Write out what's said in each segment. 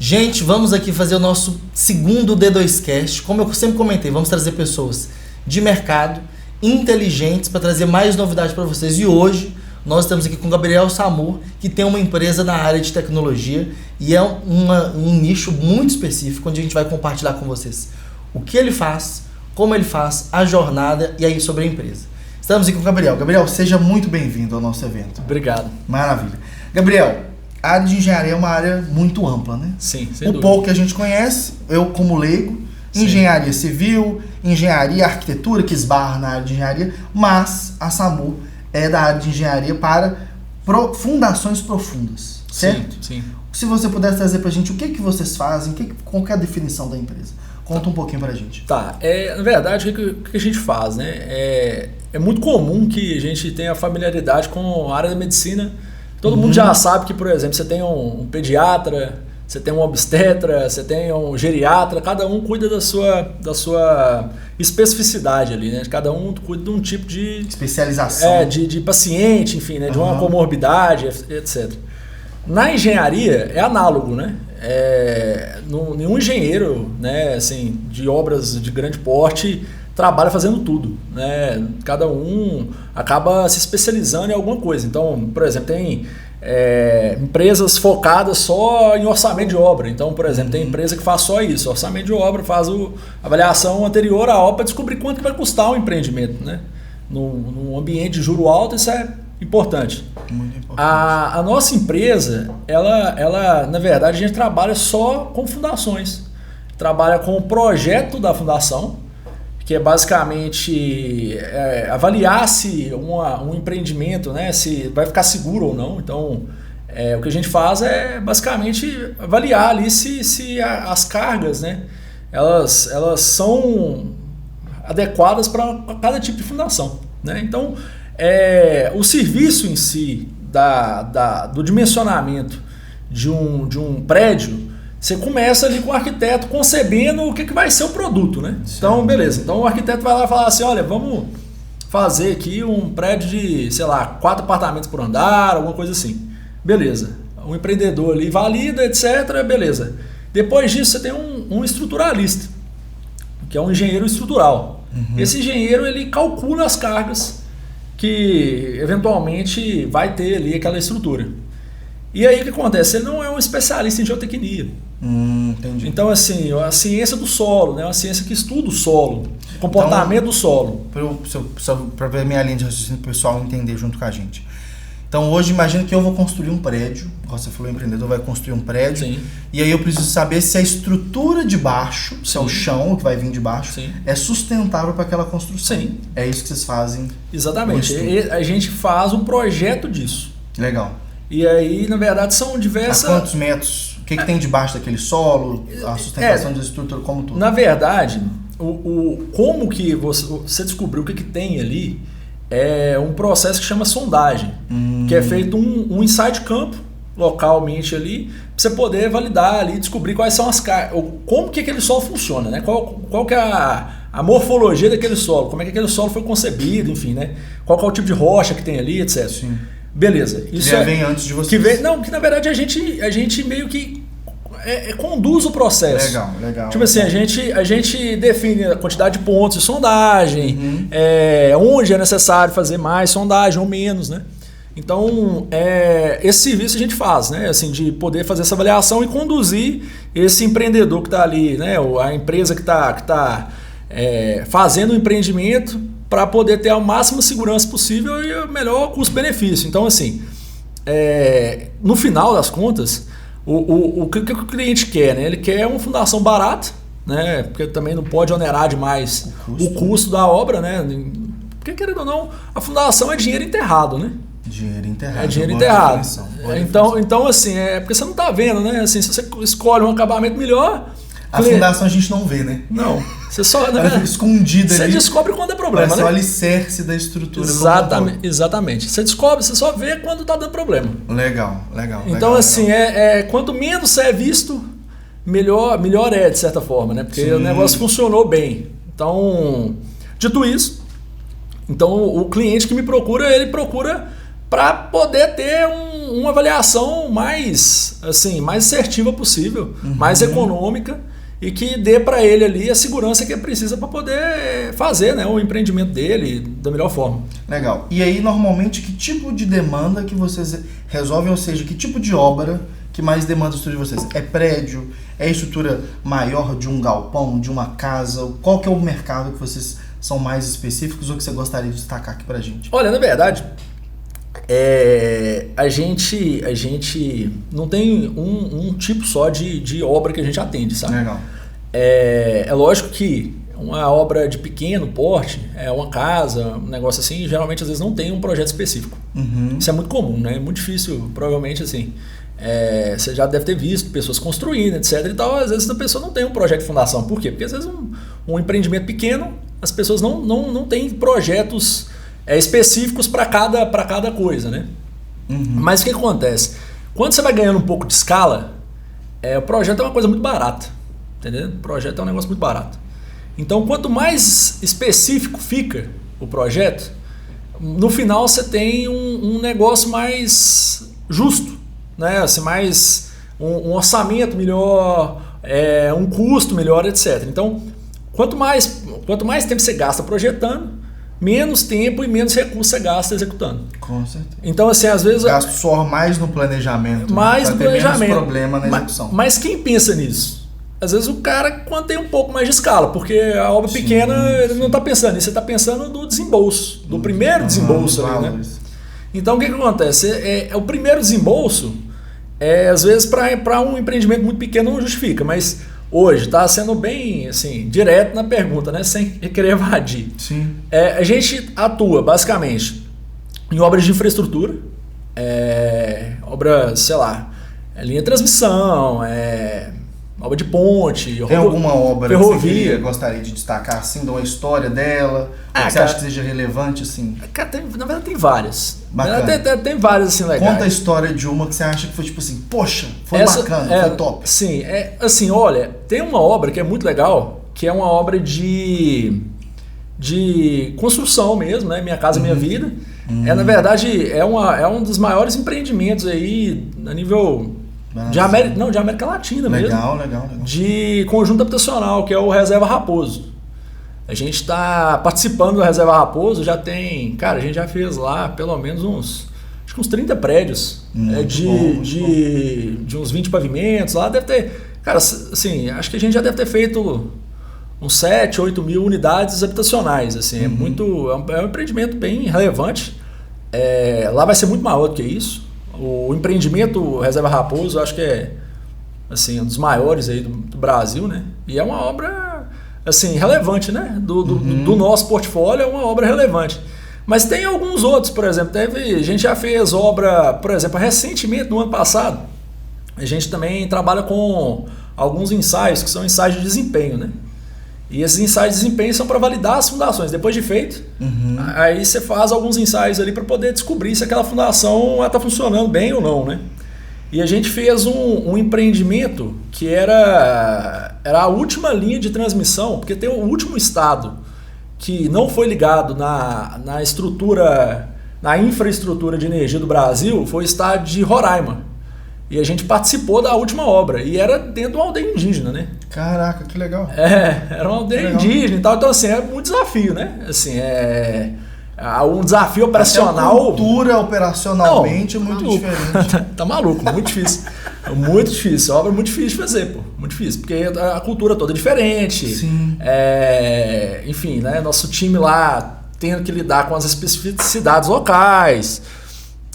Gente, vamos aqui fazer o nosso segundo D2Cast. Como eu sempre comentei, vamos trazer pessoas de mercado, inteligentes, para trazer mais novidades para vocês. E hoje nós estamos aqui com o Gabriel Samur, que tem uma empresa na área de tecnologia e é um nicho muito específico, onde a gente vai compartilhar com vocês o que ele faz, como ele faz, a jornada e aí sobre a empresa. Estamos aqui com o Gabriel. Gabriel, seja muito bem-vindo ao nosso evento. Obrigado. Maravilha. Gabriel, a área de engenharia é uma área muito ampla, né? Sim, sem dúvida. O pouco que a gente conhece, eu como leigo, Sim. Engenharia civil, engenharia, arquitetura, que esbarra na área de engenharia, mas a Samur é da área de engenharia para fundações profundas, certo? Sim. Se você pudesse trazer pra gente o que vocês fazem, qual que é a definição da empresa? Conta um pouquinho pra gente. Tá, na verdade, o que a gente faz, né? É muito comum que a gente tenha familiaridade com a área da medicina. Todo mundo já sabe que, por exemplo, você tem um pediatra, você tem um obstetra, você tem um geriatra, cada um cuida da sua especificidade ali, né? Cada um cuida de um tipo de... especialização. De paciente, enfim, né? De uma comorbidade, etc. Na engenharia é análogo, né? Nenhum engenheiro, né, assim, de obras de grande porte trabalha fazendo tudo, né? Cada um acaba se especializando em alguma coisa. Então, por exemplo, tem empresas focadas só em orçamento de obra. Então, por exemplo, tem empresa que faz só isso, orçamento de obra, faz a avaliação anterior à obra para descobrir quanto que vai custar o empreendimento, né? Num ambiente de juro alto, isso é importante. Muito importante. A nossa empresa, ela, na verdade, a gente trabalha só com fundações. Trabalha com o projeto da fundação, que é basicamente avaliar se um empreendimento, né, se vai ficar seguro ou não. Então, o que a gente faz é basicamente avaliar ali se as cargas, né, elas são adequadas para cada tipo de fundação, né? Então, o serviço em si do dimensionamento de um prédio, você começa ali com o arquiteto concebendo o que vai ser o produto, né? Sim. Então, beleza. Então o arquiteto vai lá e fala assim, olha, vamos fazer aqui um prédio de, sei lá, 4 apartamentos por andar, alguma coisa assim. Beleza. O empreendedor ali valida, etc. Beleza. Depois disso, você tem um estruturalista, que é um engenheiro estrutural. Esse engenheiro, ele calcula as cargas que eventualmente vai ter ali aquela estrutura. E aí o que acontece? Ele não é um especialista em geotecnia. Entendi. Então, assim, a ciência do solo, né? Uma ciência que estuda o solo, o comportamento do solo. Para ver minha linha de raciocínio para o pessoal entender junto com a gente. Então, hoje, imagina que eu vou construir um prédio. Como você falou, o empreendedor vai construir um prédio. Sim. E aí eu preciso saber se a estrutura de baixo, se é o chão que vai vir de baixo, Sim. é sustentável para aquela construção. Sim. É isso que vocês fazem. Exatamente. A gente faz um projeto disso. Legal. E aí, na verdade, são diversas... A quantos metros? O que tem debaixo daquele solo? A sustentação da estrutura como tudo? Na verdade, como que você descobriu o que tem ali é um processo que chama sondagem, que é feito um ensaio de campo localmente ali, para você poder validar ali, descobrir quais são as cargas, como que aquele solo funciona, né? Qual que é a morfologia daquele solo, como é que aquele solo foi concebido, enfim, né? Qual que é o tipo de rocha que tem ali, etc. Sim. Beleza. Isso vem antes de vocês. Que na verdade a gente meio que conduz o processo. Legal. Tipo assim, a gente define a quantidade de pontos de sondagem, onde é necessário fazer mais sondagem ou menos, né? Então, esse serviço a gente faz, né? Assim, de poder fazer essa avaliação e conduzir esse empreendedor que está ali, né? A empresa que está fazendo o empreendimento para poder ter a máxima segurança possível e o melhor custo-benefício. Então, assim, no final das contas, o que o cliente quer, né? Ele quer uma fundação barata, né? Porque também não pode onerar demais o custo da obra, né? Porque, querendo ou não, a fundação é dinheiro enterrado, né? Dinheiro enterrado. É dinheiro enterrado. Então, assim, porque você não está vendo, né? Assim, se você escolhe um acabamento melhor... A fundação a gente não vê, né? Não. Você só... Ela fica escondida ali. Você descobre quando é problema, né? É só o alicerce da estrutura. Exatamente. Você descobre, você só vê quando está dando problema. Legal. Então, assim, quanto menos você é visto, melhor é, de certa forma, né? Porque o negócio funcionou bem. Então, dito isso, então o cliente que me procura, ele procura para poder ter uma avaliação mais assertiva possível, mais econômica e que dê para ele ali a segurança que ele precisa para poder fazer, né, o empreendimento dele da melhor forma. Legal. E aí, normalmente, que tipo de demanda que vocês resolvem, ou seja, que tipo de obra que mais demanda o estúdio de vocês? É prédio? É estrutura maior de um galpão, de uma casa? Qual que é o mercado que vocês são mais específicos ou que você gostaria de destacar aqui pra gente? Olha, na verdade, a gente não tem um tipo só de obra que a gente atende, sabe? Legal. É lógico que uma obra de pequeno porte, uma casa, um negócio assim, geralmente às vezes não tem um projeto específico. Isso é muito comum, né? É muito difícil, provavelmente assim. Você já deve ter visto pessoas construindo, etc. e tal. Às vezes a pessoa não tem um projeto de fundação. Por quê? Porque às vezes um empreendimento pequeno, as pessoas não têm projetos específicos para cada coisa, né? Mas o que acontece? Quando você vai ganhando um pouco de escala, o projeto é uma coisa muito barata. Entendeu? O projeto é um negócio muito barato. Então, quanto mais específico fica o projeto, no final você tem um negócio mais justo, né? Assim, mais um orçamento melhor, um custo melhor, etc. Então, quanto mais tempo você gasta projetando, menos tempo e menos recursos você gasta executando. Com certeza. Então, assim, às vezes... Gasto só mais no planejamento. Mais no planejamento. Menos problema na execução. Mas quem pensa nisso? Às vezes o cara, quando tem um pouco mais de escala, porque a obra pequena, ele não está pensando nisso, você está pensando no desembolso, do primeiro desembolso ali, né? Então, o que acontece? O primeiro desembolso, às vezes, para um empreendimento muito pequeno não justifica, mas hoje está sendo bem assim, direto na pergunta, né? Sem querer evadir. Sim. A gente atua, basicamente, em obras de infraestrutura, obra, sei lá, linha de transmissão, obra de ponte, tem alguma obra ferrovia. Que você gostaria de destacar, assim, de uma história dela? Que você acha que seja relevante, assim? Cara, na verdade tem várias. Bacana. Tem várias, assim, legais. Conta a história de uma que você acha que foi tipo assim, poxa, foi bacana, foi top. Sim, assim, olha, tem uma obra que é muito legal, que é uma obra de construção mesmo, né? Minha Casa Minha Vida. Na verdade, é um dos maiores empreendimentos aí a nível... De América Latina mesmo. Legal. De conjunto habitacional, que é o Reserva Raposo. A gente está participando do Reserva Raposo, já tem... Cara, a gente já fez lá pelo menos uns 30 prédios. De uns 20 pavimentos. Lá deve ter... Cara, assim, acho que a gente já deve ter feito uns 7, 8 mil unidades habitacionais. Assim, é um empreendimento bem relevante. Lá vai ser muito maior do que isso. O empreendimento Reserva Raposo, eu acho que é assim, um dos maiores aí do Brasil, né? E é uma obra assim, relevante, né? Do nosso portfólio, é uma obra relevante. Mas tem alguns outros, por exemplo, a gente já fez obra, por exemplo, recentemente, no ano passado, a gente também trabalha com alguns ensaios, que são ensaios de desempenho, né? E esses ensaios de desempenho são para validar as fundações. Depois de feito, aí você faz alguns ensaios ali para poder descobrir se aquela fundação está funcionando bem ou não, né? E a gente fez um empreendimento que era a última linha de transmissão, porque tem o último estado que não foi ligado na infraestrutura de energia do Brasil, foi o estado de Roraima. E a gente participou da última obra. E era dentro de uma aldeia indígena, né? Caraca, que legal. Era uma aldeia indígena e tal. Então, assim, é um desafio, né? Assim, um desafio operacional... A cultura operacionalmente é muito diferente. Tá maluco, muito difícil. Muito difícil. A obra é muito difícil de fazer, pô. Muito difícil. Porque a cultura toda é diferente. Sim. Enfim, né? Nosso time lá tendo que lidar com as especificidades locais.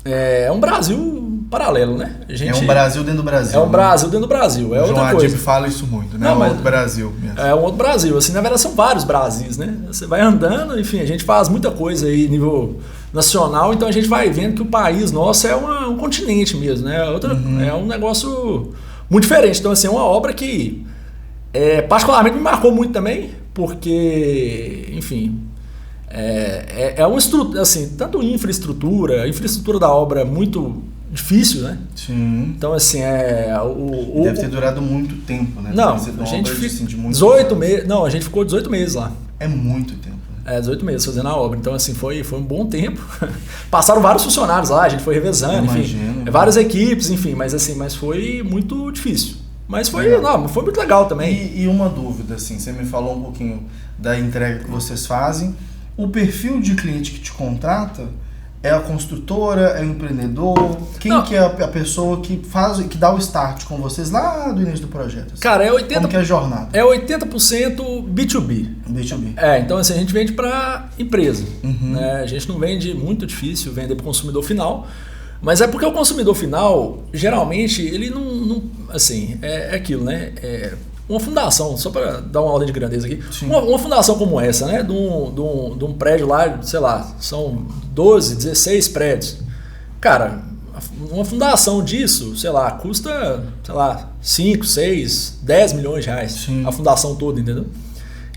É um Brasil paralelo, né? É um Brasil dentro do Brasil. É um Brasil dentro do Brasil. É outra coisa. O João fala isso muito, né? É um outro Brasil mesmo. É um outro Brasil. Assim, na verdade, são vários Brasis, né? Você vai andando, enfim, a gente faz muita coisa aí nível nacional, então a gente vai vendo que o país nosso é um continente mesmo, né? É um negócio muito diferente. Então, assim, é uma obra que particularmente me marcou muito também, porque, enfim... uma estrutura, assim, tanto a infraestrutura da obra é muito difícil, né? Sim. Então, assim, deve ter durado muito tempo, né? Não, a gente ficou assim, 18 meses. Não, a gente ficou 18 meses lá. É muito tempo. 18 meses fazendo a obra. Então, assim, foi um bom tempo. Passaram vários funcionários lá, a gente foi revezando, várias equipes, enfim, mas foi muito difícil. Mas foi muito legal também. E uma dúvida, assim, você me falou um pouquinho da entrega que vocês fazem. O perfil de cliente que te contrata é a construtora, é o empreendedor? Quem que é a pessoa que dá o start com vocês lá do início do projeto? Assim? Cara, 80%. Como que é a jornada? É 80% B2B. B2B. Então assim, a gente vende para empresa. Né? A gente não vende, muito difícil vender para o consumidor final. Mas é porque o consumidor final, geralmente, ele não assim, é aquilo, né? Uma fundação, só para dar uma ordem de grandeza aqui, uma fundação como essa, né? De um prédio lá, sei lá, são 12, 16 prédios. Cara, uma fundação disso, sei lá, custa, sei lá, 5, 6, 10 milhões de reais. A fundação toda, entendeu?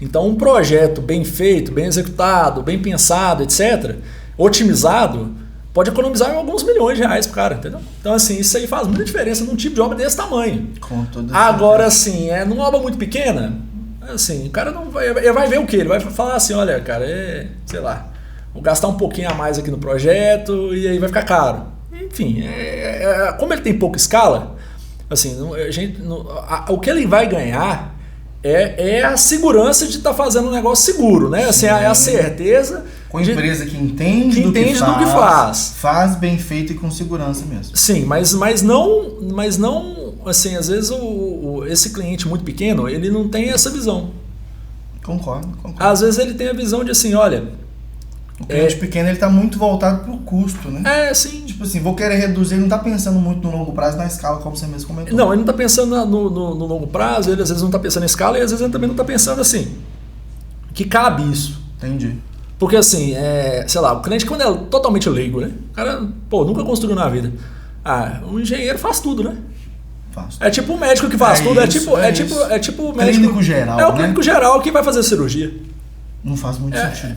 Então, um projeto bem feito, bem executado, bem pensado, etc., otimizado, pode economizar alguns milhões de reais pro cara, entendeu? Então, assim, isso aí faz muita diferença num tipo de obra desse tamanho. Agora, assim, numa obra muito pequena, assim, o cara não vai ver o quê? Ele vai falar assim, olha, cara, sei lá, vou gastar um pouquinho a mais aqui no projeto e aí vai ficar caro. Enfim, como ele tem pouca escala, assim, o que ele vai ganhar é a segurança de estar fazendo um negócio seguro, né? Assim, é a certeza... Com a empresa que entende do que faz. Faz bem feito e com segurança mesmo. Sim, mas não, assim, às vezes esse cliente muito pequeno, ele não tem essa visão. Concordo. Às vezes ele tem a visão de assim, olha... O cliente pequeno, ele está muito voltado para o custo, né? Sim. Tipo assim, vou querer reduzir, ele não está pensando muito no longo prazo, na escala, como você mesmo comentou. Não, ele não está pensando no longo prazo, ele às vezes não está pensando em escala e às vezes ele também não está pensando assim, que cabe isso. Entendi. Porque assim, sei lá, o cliente quando é totalmente leigo, né? O cara, nunca construiu na vida. O engenheiro faz tudo, né? Faz. É tipo o médico que faz tudo, é tipo o médico... Clínico geral, É o clínico geral que vai fazer a cirurgia. Não faz muito sentido.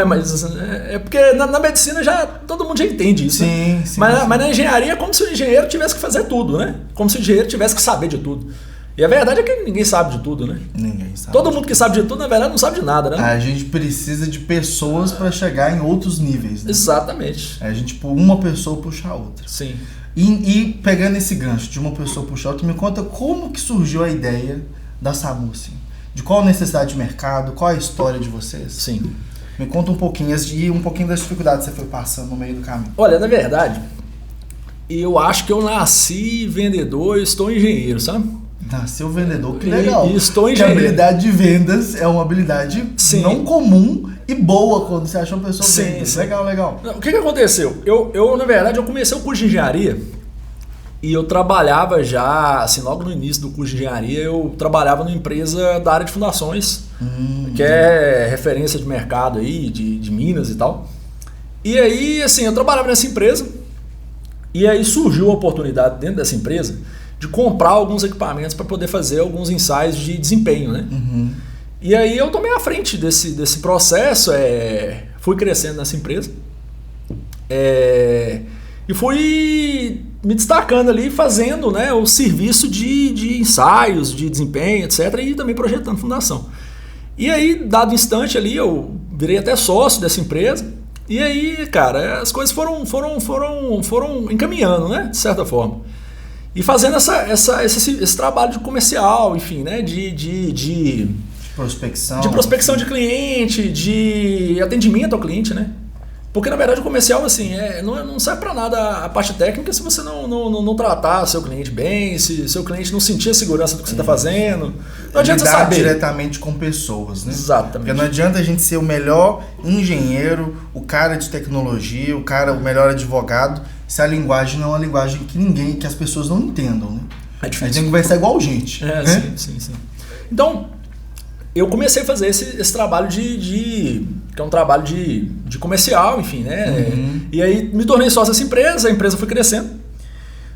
Mas é porque na medicina todo mundo já entende isso. Sim, né? sim. Mas na engenharia é como se o engenheiro tivesse que fazer tudo, né? Como se o engenheiro tivesse que saber de tudo. E a verdade é que ninguém sabe de tudo, né? Ninguém sabe. Todo mundo que sabe de tudo, na verdade, não sabe de nada, né? A gente precisa de pessoas para chegar em outros níveis, né? Exatamente. A gente, uma pessoa puxa a outra. Sim. E pegando esse gancho de uma pessoa puxar a outra, me conta como que surgiu a ideia da SAMU, assim? De qual a necessidade de mercado, qual a história de vocês? Sim. Me conta um pouquinho das dificuldades que você foi passando no meio do caminho. Olha, na verdade, eu acho que eu nasci vendedor e estou engenheiro, sabe? Nasceu vendedor, que legal. E estou engenheiro. Porque a habilidade de vendas é uma habilidade não comum e boa quando você acha uma pessoa venda. Sim. Legal. O que aconteceu? Eu, na verdade, eu comecei o curso de engenharia e eu trabalhava já, assim, logo no início do curso de engenharia, eu trabalhava numa empresa da área de fundações, que é referência de mercado aí, de Minas e tal. E aí, assim, eu trabalhava nessa empresa e aí surgiu a oportunidade dentro dessa empresa de comprar alguns equipamentos para poder fazer alguns ensaios de desempenho, né? E aí eu tomei a frente desse processo, fui crescendo nessa empresa e fui me destacando ali, fazendo, né, o serviço de ensaios, de desempenho, etc. E também projetando fundação. E aí, dado instante ali, eu virei até sócio dessa empresa. E aí, cara, as coisas foram encaminhando, né, de certa forma. E fazendo esse trabalho de comercial, enfim, né? De prospecção. De prospecção de cliente, de atendimento ao cliente, né? Porque, na verdade, o comercial, assim, não serve para nada a parte técnica se você não tratar seu cliente bem, se seu cliente não sentir a segurança do que você está fazendo. Não adianta lidar saber. Diretamente com pessoas, né? Exatamente. Porque não adianta a gente ser o melhor engenheiro, o cara de tecnologia, o melhor advogado, se a linguagem não é uma linguagem que as pessoas não entendam, né? É difícil. A gente tem que conversar igual gente. Né? Sim. Então, eu comecei a fazer esse trabalho que é um trabalho de comercial, enfim, né? E aí me tornei sócio dessa empresa, a empresa foi crescendo.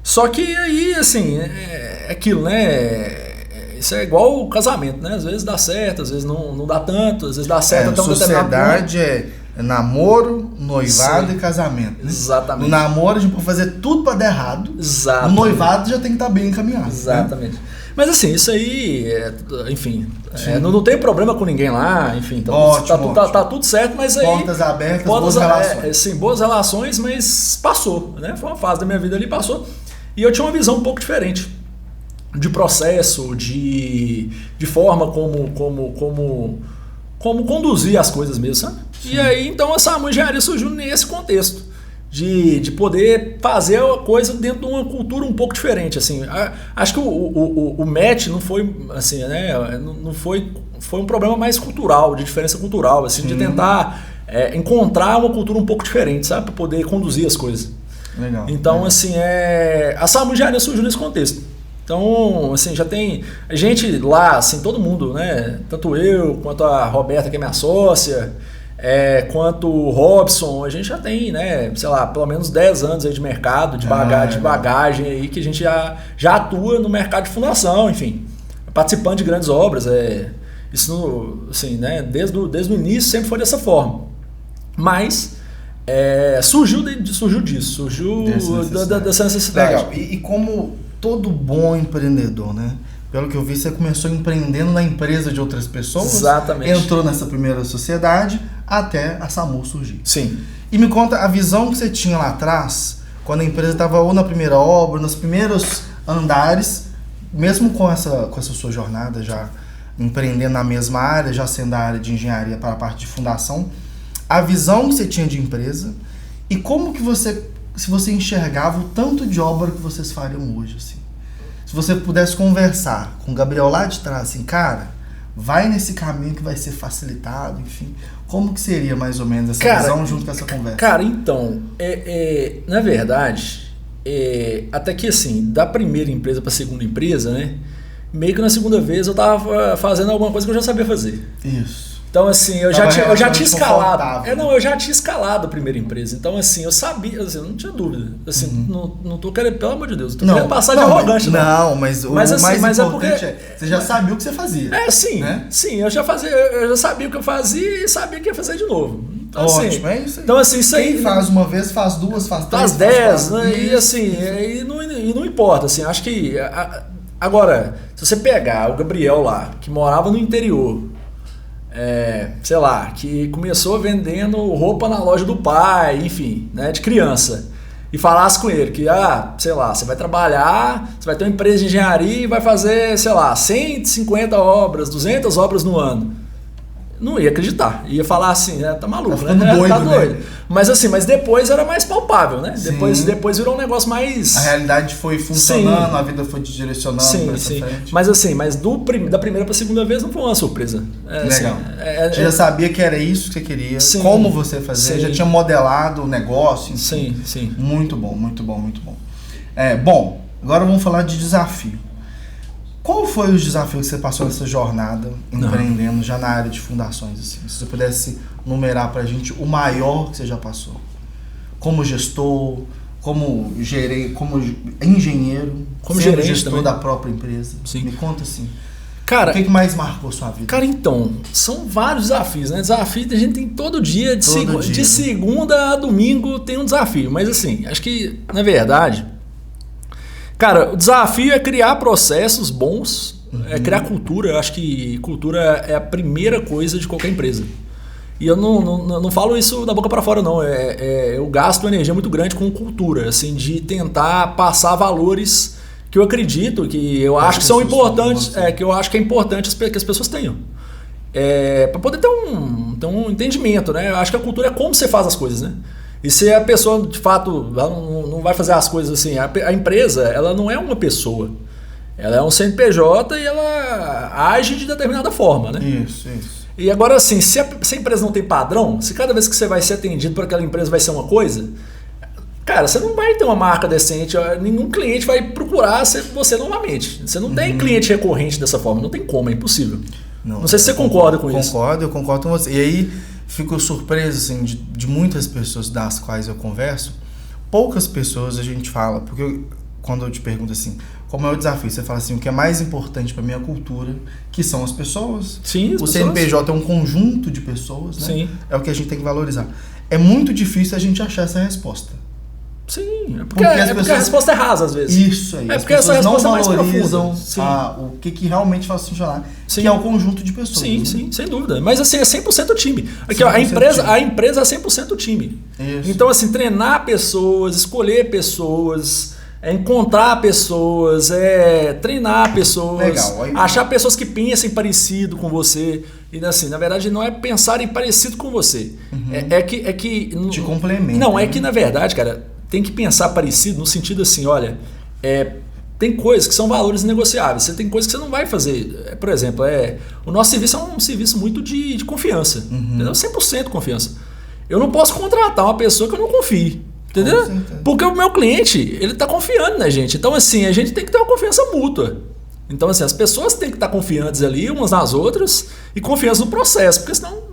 Só que aí, assim, é aquilo, né? Isso é igual o casamento, né? Às vezes dá certo, às vezes não dá tanto, às vezes dá certo até um determinado ponto. Sociedade namoro, noivado e casamento. Né? Exatamente. No namoro a gente pode fazer tudo pra dar errado. Exato. No noivado já tem que estar bem encaminhado. Exatamente. Né? Mas assim, isso aí, enfim, não tem problema com ninguém lá, enfim, então, ótimo. Tá tudo certo, mas aí... Portas abertas, boas relações. Sim, boas relações, mas passou, né? Foi uma fase da minha vida ali, passou. E eu tinha uma visão um pouco diferente de processo, de forma como conduzir as coisas mesmo, sabe? Sim. E aí, então, a Samu Engenharia surgiu nesse contexto. De poder fazer a coisa dentro de uma cultura um pouco diferente, assim. Acho que o match não foi, assim, né, não foi um problema mais cultural, de diferença cultural, assim, de tentar encontrar uma cultura um pouco diferente, sabe, para poder conduzir as coisas. Legal. Então, assim, a Samu Engenharia surgiu nesse contexto. Então, assim, já tem gente lá, assim, todo mundo, né, tanto eu quanto a Roberta, que é minha sócia, quanto o Robson, a gente já tem, né, sei lá, pelo menos 10 anos aí de mercado, de bagagem aí, que a gente já atua no mercado de fundação, enfim, participando de grandes obras. Isso, assim, né, desde o início sempre foi dessa forma. Mas surgiu dessa necessidade. Legal. E como todo bom empreendedor, né? Pelo que eu vi, você começou empreendendo na empresa de outras pessoas. Exatamente. Entrou nessa primeira sociedade até a Samu surgir. Sim. E me conta a visão que você tinha lá atrás, quando a empresa estava ou na primeira obra, nos primeiros andares, mesmo com essa sua jornada já empreendendo na mesma área, já sendo a área de engenharia para a parte de fundação, a visão que você tinha de empresa e como que se você enxergava o tanto de obra que vocês fariam hoje, assim. Se você pudesse conversar com o Gabriel lá de trás, assim, cara, vai nesse caminho que vai ser facilitado, enfim, como que seria mais ou menos essa visão junto com essa conversa? Cara, então, na verdade, até que assim, da primeira empresa para a segunda empresa, né, meio que na segunda vez eu tava fazendo alguma coisa que eu já sabia fazer. Isso. Então, assim, eu já tinha escalado. Eu já tinha escalado a primeira empresa. Então, assim, eu sabia, assim, eu não tinha dúvida. Assim, não tô querendo, pelo amor de Deus, não tô querendo passar de arrogante. Mas o mais importante você já porque, sabia o que você fazia. Sim, né? Sim, eu já sabia o que eu fazia e sabia que ia fazer de novo. Então, ótimo, assim, isso aí. Então, assim, isso aí. Quem faz uma vez, faz duas, faz três, faz 10, né? E assim, e não importa, assim, acho que. Agora, se você pegar o Gabriel lá, que morava no interior, sei lá, que começou vendendo roupa na loja do pai, enfim, né, de criança, e falasse com ele que, sei lá, você vai trabalhar, você vai ter uma empresa de engenharia e vai fazer, sei lá, 150 obras, 200 obras no ano. Não ia acreditar, ia falar assim, tá maluco, tá doido, tá doido. Né? Mas assim, depois era mais palpável, né? Depois virou um negócio mais... A realidade foi funcionando, a vida foi te direcionando pra essa frente. Mas assim, da primeira pra segunda vez não foi uma surpresa. Legal. Você já sabia que era isso que você queria, como você fazia, já tinha modelado o negócio. Enfim. Sim. Muito bom, muito bom, muito bom. Bom, agora vamos falar de desafio. Qual foi os desafios que você passou nessa jornada empreendendo já na área de fundações? Assim? Se você pudesse numerar pra gente o maior que você já passou. Como gestor, como engenheiro, como gerente gestor também da própria empresa. Sim. Me conta assim. Cara, o que mais marcou sua vida? Cara, então, são vários desafios, né? Desafio a gente tem todo dia, de segunda a domingo tem um desafio. Mas assim, acho que, na verdade... Cara, o desafio é criar processos bons, criar cultura. Eu acho que cultura é a primeira coisa de qualquer empresa. E eu não falo isso da boca para fora, não. Eu gasto uma energia muito grande com cultura, assim, de tentar passar valores que eu acredito, que eu acho que são importantes, que eu acho que é importante que as pessoas tenham. Para poder ter um entendimento, né? Eu acho que a cultura é como você faz as coisas, né? E se a pessoa, de fato, ela não vai fazer as coisas assim, a empresa, ela não é uma pessoa. Ela é um CNPJ e ela age de determinada forma, né? Isso. E agora, assim, se a empresa não tem padrão, se cada vez que você vai ser atendido por aquela empresa vai ser uma coisa, cara, você não vai ter uma marca decente, nenhum cliente vai procurar você novamente. Você não tem cliente recorrente dessa forma, não tem como, é impossível. Não sei se você concorda com isso. Eu concordo com você. E aí... Fico surpreso assim, de muitas pessoas das quais eu converso. Poucas pessoas a gente fala, porque quando eu te pergunto assim, como é o desafio? Você fala assim, o que é mais importante para minha cultura, que são as pessoas. Sim, o CNPJ é um conjunto de pessoas, né? Sim. É o que a gente tem que valorizar. É muito difícil a gente achar essa resposta. Sim, porque a resposta é rasa às vezes. Isso aí. É porque essa resposta é mais profunda. O que realmente faz funcionar, que é o conjunto de pessoas. Sim, né? sim, sem dúvida. Mas assim, é 100% time. Aqui, 100% ó, a empresa é 100% time. Isso. Então, assim, treinar pessoas, escolher pessoas, encontrar pessoas, treinar pessoas, Legal. Aí, achar pessoas que pensem parecido com você. E assim, na verdade, não é pensarem parecido com você. É que te complementa. Não, é que na verdade, cara, tem que pensar parecido no sentido assim, olha, tem coisas que são valores negociáveis, você tem coisas que você não vai fazer. Por exemplo, o nosso serviço é um serviço muito de confiança, entendeu? 100% confiança. Eu não posso contratar uma pessoa que eu não confie, entendeu? Porque o meu cliente, ele está confiando na gente. Então, assim, a gente tem que ter uma confiança mútua. Então, assim, as pessoas têm que estar confiantes ali umas nas outras e confiantes no processo, porque senão,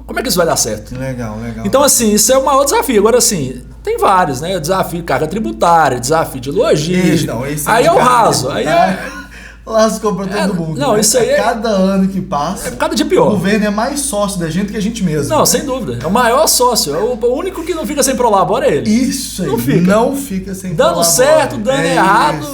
como é que isso vai dar certo? Legal. Então, assim, isso é o maior desafio. Agora, assim, tem vários, né? Desafio de carga tributária, desafio de logística. Aí é o raso. Aí lascou pra todo mundo. Não, né? isso aí cada ano que passa. Cada dia pior. O governo é mais sócio da gente que a gente mesmo. Não, sem dúvida. É o maior sócio. O único que não fica sem prolabora é ele. Isso aí. Não fica sem dando prolabora. Certo, dando errado,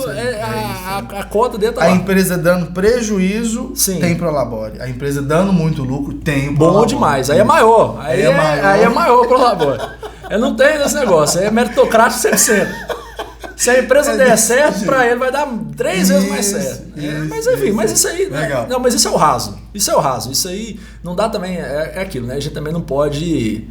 a cota dentro A empresa dando prejuízo, Sim. tem prolabore. A empresa dando muito lucro, tem prolabore. Bom demais. Aí é maior. Aí é maior o prolabore. Eu não tenho esse negócio. Aí é meritocrático 100%. Se a empresa der certo, para ele vai dar 3 vezes mais certo. Mas enfim, mas isso aí. Legal. Não, mas isso é o raso. Isso aí não dá também. É aquilo, né? A gente também não pode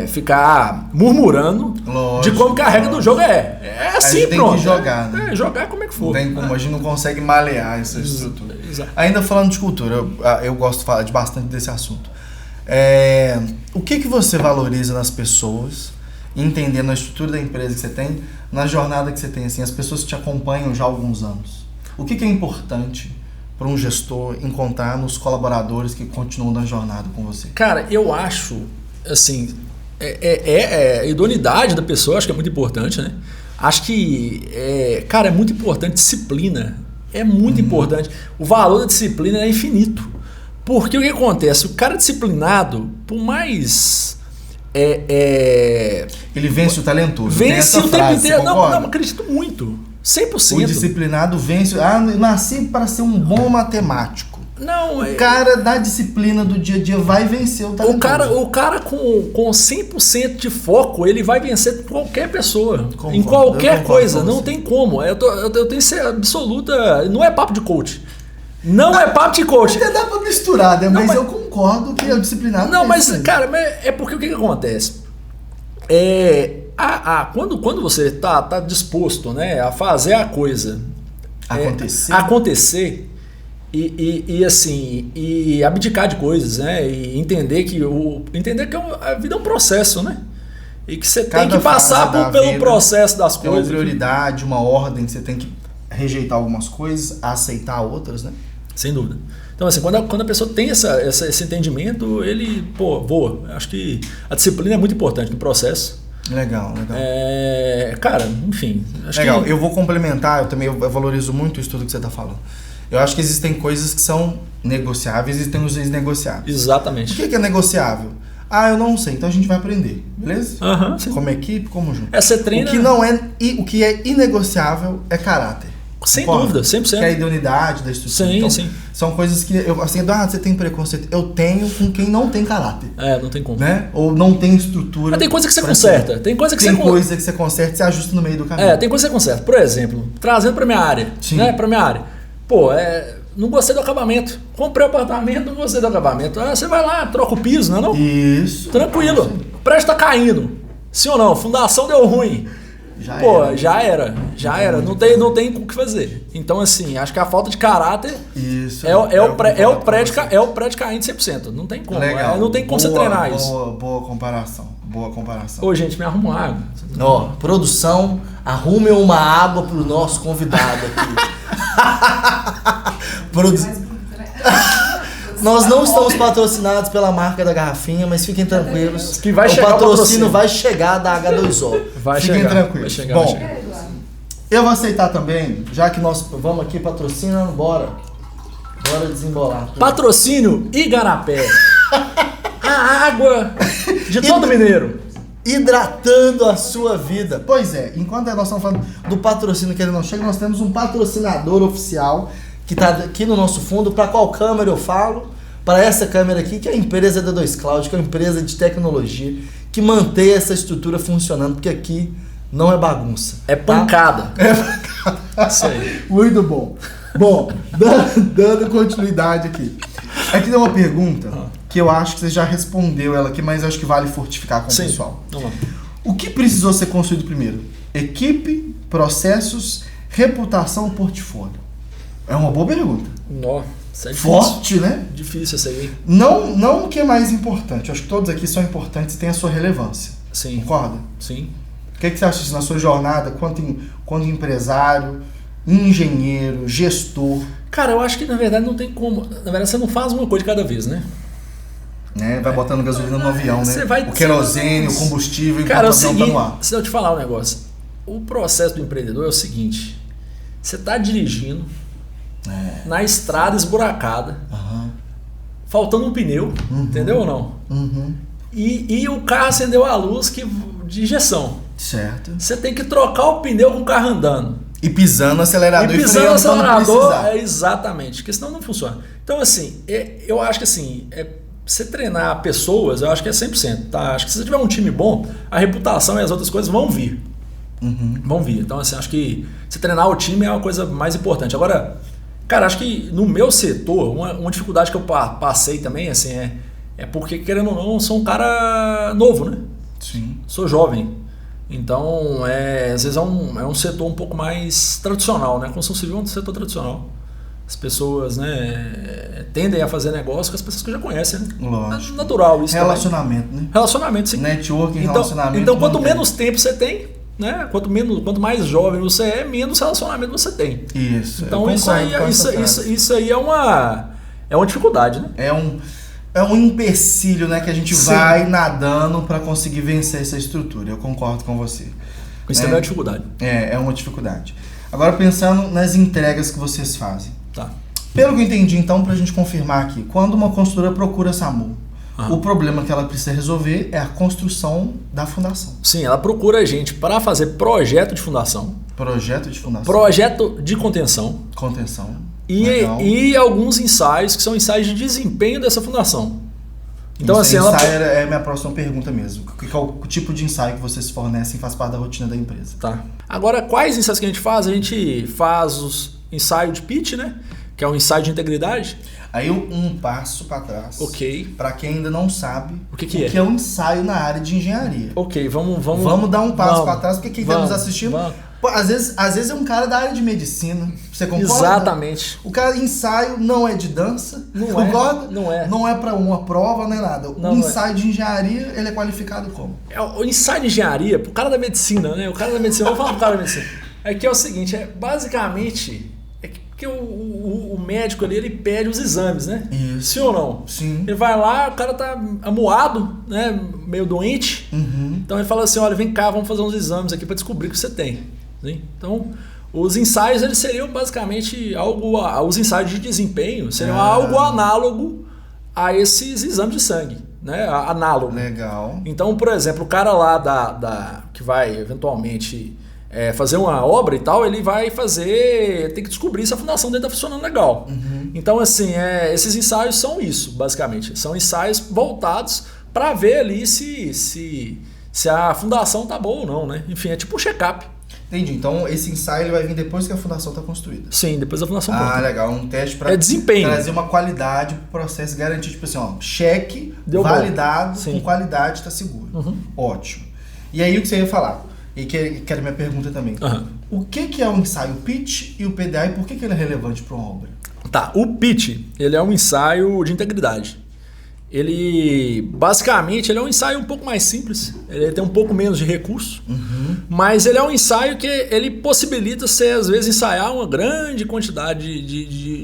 ficar murmurando de como que a regra do jogo é assim, pronto. Tem que jogar, né? Jogar como é que for. Não tem como, a gente não consegue malear essa estrutura. Exato. Ainda falando de cultura, eu gosto de falar bastante desse assunto. O que você valoriza nas pessoas, entendendo a estrutura da empresa que você tem, na jornada que você tem, assim, as pessoas que te acompanham já há alguns anos? O que é importante para um gestor encontrar nos colaboradores que continuam na jornada com você? Cara, eu acho, assim, a idoneidade da pessoa, acho que é muito importante, né? Acho que, cara, é muito importante disciplina. É muito importante. O valor da disciplina é infinito. Porque o que acontece? O cara disciplinado, por mais... Ele vence o talentoso. Vence o tempo inteiro. Não, acredito muito. 100%. O disciplinado vence. Eu nasci para ser um bom matemático. Não, o cara da disciplina do dia a dia vai vencer o talentoso. O cara com 100% de foco, ele vai vencer qualquer pessoa. Em qualquer coisa. Não tem como. Eu tenho absoluta... Não é papo de coach. Não é papo de coach. Até dá pra misturar, né? Mas eu concordo que é o disciplinado. Não, mas, cara, é porque o que acontece? Quando você tá disposto, né, a fazer a coisa acontecer e abdicar de coisas, né? E entender que a vida é um processo, né? E que você tem que passar pelo processo das coisas. Tem uma prioridade, uma ordem, você tem que rejeitar algumas coisas, aceitar outras, né? Sem dúvida. Então, assim, quando a pessoa tem esse entendimento, ele, voa. Acho que a disciplina é muito importante no processo. Legal. Cara, enfim. Legal. Eu vou complementar, eu valorizo muito isso tudo que você está falando. Eu acho que existem coisas que são negociáveis e existem os inegociáveis. Exatamente. O que é negociável? Eu não sei, então a gente vai aprender, beleza? Como equipe, como junto. Você treina... O que é inegociável é caráter. Sem dúvida, 100%. Que é a idoneidade da estrutura. Sim, então, sim. São coisas que, você tem preconceito. Eu tenho com quem não tem caráter. Não tem como. Né? Ou não tem estrutura. Mas tem coisa que você conserta. Tem coisa que você conserta e você ajusta no meio do caminho. Tem coisa que você conserta. Por exemplo, trazendo pra minha área. Sim. Né? Pra minha área. Não gostei do acabamento. Comprei o apartamento, não gostei do acabamento. Você vai lá, troca o piso, não é não? Isso. Tranquilo. O prédio tá caindo. Sim ou não? Fundação deu ruim. Já era. Não tem o que fazer. Então, assim, acho que a falta de caráter é o prédio caindo 100%. Não tem como. Não tem como você treinar isso. Boa comparação. Ô, gente, me arruma uma água. Produção, arrume uma água pro nosso convidado aqui. Nós não estamos patrocinados pela marca da garrafinha, mas fiquem tranquilos. Que vai chegar patrocínio vai chegar da H2O. Fiquem tranquilos. Bom, Eu vou aceitar também, já que nós vamos aqui patrocinando, bora desembolar. Patrocínio Igarapé. A água de todo mineiro. Hidratando a sua vida. Pois é, enquanto nós estamos falando do patrocínio que ele não chega, nós temos um patrocinador oficial que está aqui no nosso fundo. Para qual câmera eu falo? Para essa câmera aqui, que é a empresa D2 Cloud, que é uma empresa de tecnologia que mantém essa estrutura funcionando, porque aqui não é bagunça. É pancada. É pancada. Isso aí. Muito bom. Bom, dando continuidade aqui. Aqui tem uma pergunta que eu acho que você já respondeu ela aqui, mas acho que vale fortificar com o pessoal. Vamos lá. O que precisou ser construído primeiro? Equipe, processos, reputação, portfólio? É uma boa pergunta. Isso é difícil. Forte, né? Difícil essa aí. Não o que é mais importante. Eu acho que todos aqui são importantes e têm a sua relevância. Sim. Concorda? Sim. O que você acha disso na sua jornada, quanto empresário, engenheiro, gestor? Cara, eu acho que na verdade não tem como. Na verdade, você não faz uma coisa de cada vez, né? Vai botando gasolina no avião, né? Você vai, o querosene, o combustível, cara, é o tá no seguinte, ar. se eu te falar um negócio, o processo do empreendedor é o seguinte: você tá dirigindo na estrada esburacada, faltando um pneu, entendeu ou não? E o carro acendeu a luz de injeção. Certo. Você tem que trocar o pneu com o carro andando. E pisando no acelerador. E pisando no acelerador, exatamente, porque senão não funciona. Então, assim, eu acho que assim, você treinar pessoas, eu acho que é 100%, tá? Acho que se você tiver um time bom, a reputação e as outras coisas vão vir. Vão vir. Então, assim, acho que você treinar o time é uma coisa mais importante. Agora, cara, acho que no meu setor, uma dificuldade que eu passei também, assim, é porque, querendo ou não, eu sou um cara novo, né? Sim. Sou jovem. Então, às vezes é um setor um pouco mais tradicional, né? A construção civil é um setor tradicional. As pessoas, né, tendem a fazer negócio com as pessoas que já conhecem, né? Lógico. Natural isso. Relacionamento, né? Relacionamento, sim. Networking, relacionamento. Então, quanto menos tempo você tem, né? Quanto mais jovem você é, menos relacionamento você tem. Isso. Então, isso aí é uma dificuldade, né? É um empecilho, né, que a gente vai nadando para conseguir vencer essa estrutura. Eu concordo com você. Isso também é uma dificuldade. É uma dificuldade. Agora, pensando nas entregas que vocês fazem. Tá. Pelo que eu entendi, então, para a gente confirmar aqui, quando uma construtora procura a SAMU, o problema que ela precisa resolver é a construção da fundação. Sim, ela procura a gente para fazer projeto de fundação. Projeto de fundação. Projeto de contenção. Contenção. E alguns ensaios que são ensaios de desempenho dessa fundação. Então, assim, ensaio é a minha próxima pergunta mesmo. Qual o tipo de ensaio que vocês fornecem faz parte da rotina da empresa? Tá. Agora, quais ensaios que a gente faz? A gente faz os ensaios de pitch, né? Que é um ensaio de integridade. Aí um passo para trás. Ok. Para quem ainda não sabe o que é um ensaio na área de engenharia. Ok, vamos dar um passo para trás, porque quem está nos assistindo... Às vezes é um cara da área de medicina. Você concorda? Exatamente. O cara ensaio não é de dança. Concorda? Não é. Não é para uma prova, não é nada. O ensaio de engenharia, ele é qualificado como? O ensaio de engenharia, pro cara da medicina, né? O cara da medicina, vamos falar pro cara da medicina. É que é o seguinte, basicamente... Porque o médico ali, ele pede os exames, né? Isso. Sim ou não? Sim. Ele vai lá, o cara tá amuado, né? Meio doente. Então ele fala assim, olha, vem cá, vamos fazer uns exames aqui para descobrir o que você tem. Sim? Então, os ensaios, eles seriam basicamente os ensaios de desempenho seriam algo análogo a esses exames de sangue, né? Análogo. Legal. Então, por exemplo, o cara lá que vai eventualmente... fazer uma obra e tal, ele vai tem que descobrir se a fundação dele está funcionando legal. Então, assim, esses ensaios são isso, basicamente. São ensaios voltados para ver ali se a fundação tá boa ou não, né? Enfim, é tipo um check-up. Entendi. Então, esse ensaio ele vai vir depois que a fundação está construída. Sim, depois da fundação pronta. Ah, legal. Um teste para desempenho. Trazer uma qualidade para o processo, garantir, tipo assim, cheque, validado, com qualidade, está seguro. Ótimo. E aí, o que você ia falar? E que era minha pergunta também. O que é o ensaio pitch e o PDA e por que ele é relevante para uma obra? Tá, o pitch, ele é um ensaio de integridade. Basicamente, ele é um ensaio um pouco mais simples, ele tem um pouco menos de recurso, mas ele é um ensaio que ele possibilita você, às vezes, ensaiar uma grande quantidade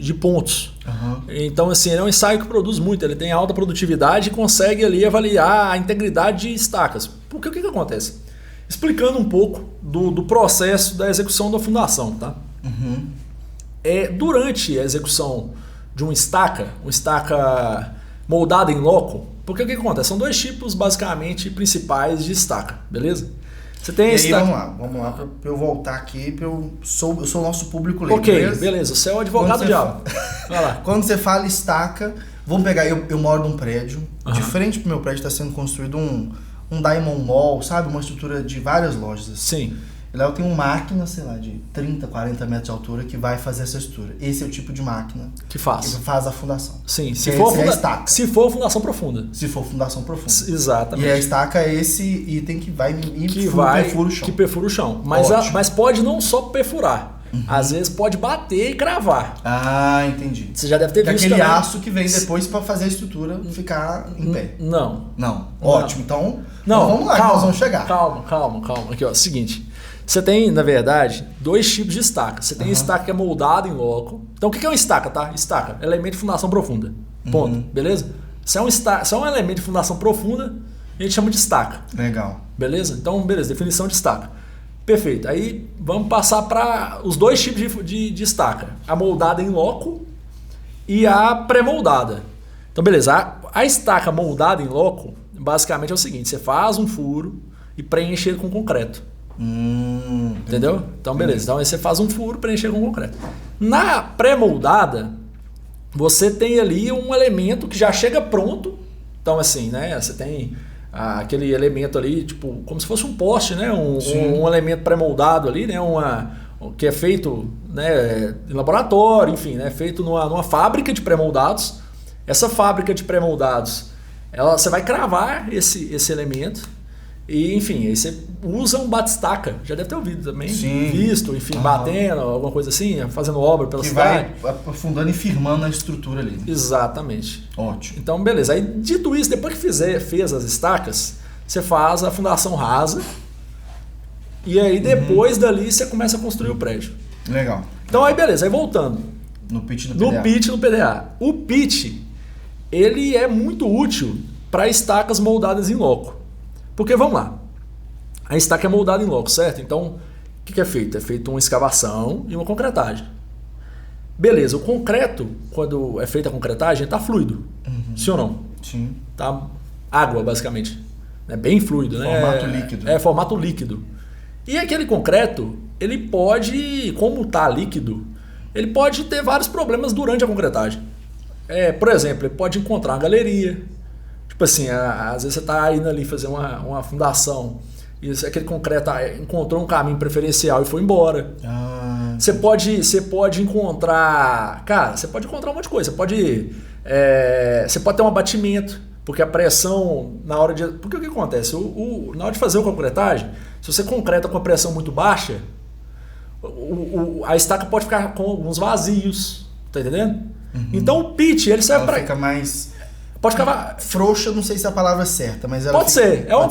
de pontos. Então, assim, ele é um ensaio que produz muito, ele tem alta produtividade e consegue ali avaliar a integridade de estacas. Porque o que acontece? explicando um pouco do processo da execução da fundação, tá? Uhum. Durante a execução de uma estaca moldada em loco, porque o que acontece? São dois tipos, basicamente, principais de estaca, beleza? Você tem e aí, vamos lá, pra eu voltar aqui, eu sou o nosso público leigo, ok, beleza, você é o advogado do diabo. Vai lá. Quando você fala estaca, vamos pegar, eu moro num prédio, de frente pro meu prédio está sendo construído um Diamond Mall, sabe? Uma estrutura de várias lojas. Assim. Sim. E lá eu tenho uma máquina, sei lá, de 30, 40 metros de altura que vai fazer essa estrutura. Esse é o tipo de máquina que faz a fundação. Sim, se for fundação profunda. Se for fundação profunda. Exatamente. E a estaca é esse item que vai perfura o chão. Que perfura o chão. Mas pode não só perfurar. Às vezes pode bater e cravar. Ah, entendi. Você já deve ter visto aquele também. aço que vem depois para fazer a estrutura ficar em pé. Não. Ótimo. Então vamos lá, calma, nós vamos chegar. Calma. Aqui, ó, seguinte. Você tem, na verdade, dois tipos de estaca. Você tem estaca que é moldada em loco. Então, o que é uma estaca, tá? Estaca, elemento de fundação profunda. Ponto. Beleza? Se é um elemento de fundação profunda, a gente chama de estaca. Legal. Beleza? Então, beleza, definição de estaca. Perfeito. Aí, vamos passar para os dois tipos de estaca. A moldada em loco e a pré-moldada. Então, beleza. A estaca moldada em loco, basicamente é o seguinte. Você faz um furo e preenche ele com concreto. Entendeu? Então, beleza. Então, aí você faz um furo preencher com concreto. Na pré-moldada, você tem ali um elemento que já chega pronto. Então, assim, né? Você tem aquele elemento ali, tipo, como se fosse um poste, né? Um elemento pré-moldado ali, né? Que é feito, né, em laboratório, enfim, né? Feito numa fábrica de pré-moldados. Essa fábrica de pré-moldados, você vai cravar esse elemento. E, enfim, aí você usa um batistaca, já deve ter ouvido também, visto, enfim, batendo, alguma coisa assim, fazendo obra pela cidade. Vai aprofundando e firmando a estrutura ali. Exatamente. Ótimo. Então, beleza. Aí, dito isso, depois que fez as estacas, você faz a fundação rasa e aí depois dali você começa a construir o prédio. Legal. Então, aí beleza, aí voltando. No pitch do PDA. No PDA. O pitch, ele é muito útil para estacas moldadas em loco. Porque, vamos lá, a estaca é moldada em loco, certo? Então, o que é feito? É feito uma escavação e uma concretagem. Beleza, o concreto, quando é feita a concretagem, está fluido. Sim ou não? Sim. Tá água, basicamente. É bem fluido, né? Formato líquido. É formato líquido. E aquele concreto, ele pode, como está líquido, ele pode ter vários problemas durante a concretagem. Por exemplo, ele pode encontrar uma galeria. Tipo assim, às vezes você está indo ali fazer uma fundação e aquele concreto encontrou um caminho preferencial e foi embora. Você pode encontrar... Cara, você pode encontrar um monte de coisa. Você pode ter um abatimento, porque a pressão na hora de... Porque o que acontece? Na hora de fazer a concretagem, se você concreta com a pressão muito baixa, a estaca pode ficar com alguns vazios. Tá entendendo? Então o pitch, ele serve para... Fica mais... Pode ficar frouxa, não sei se é a palavra certa, mas ela pode ser. É um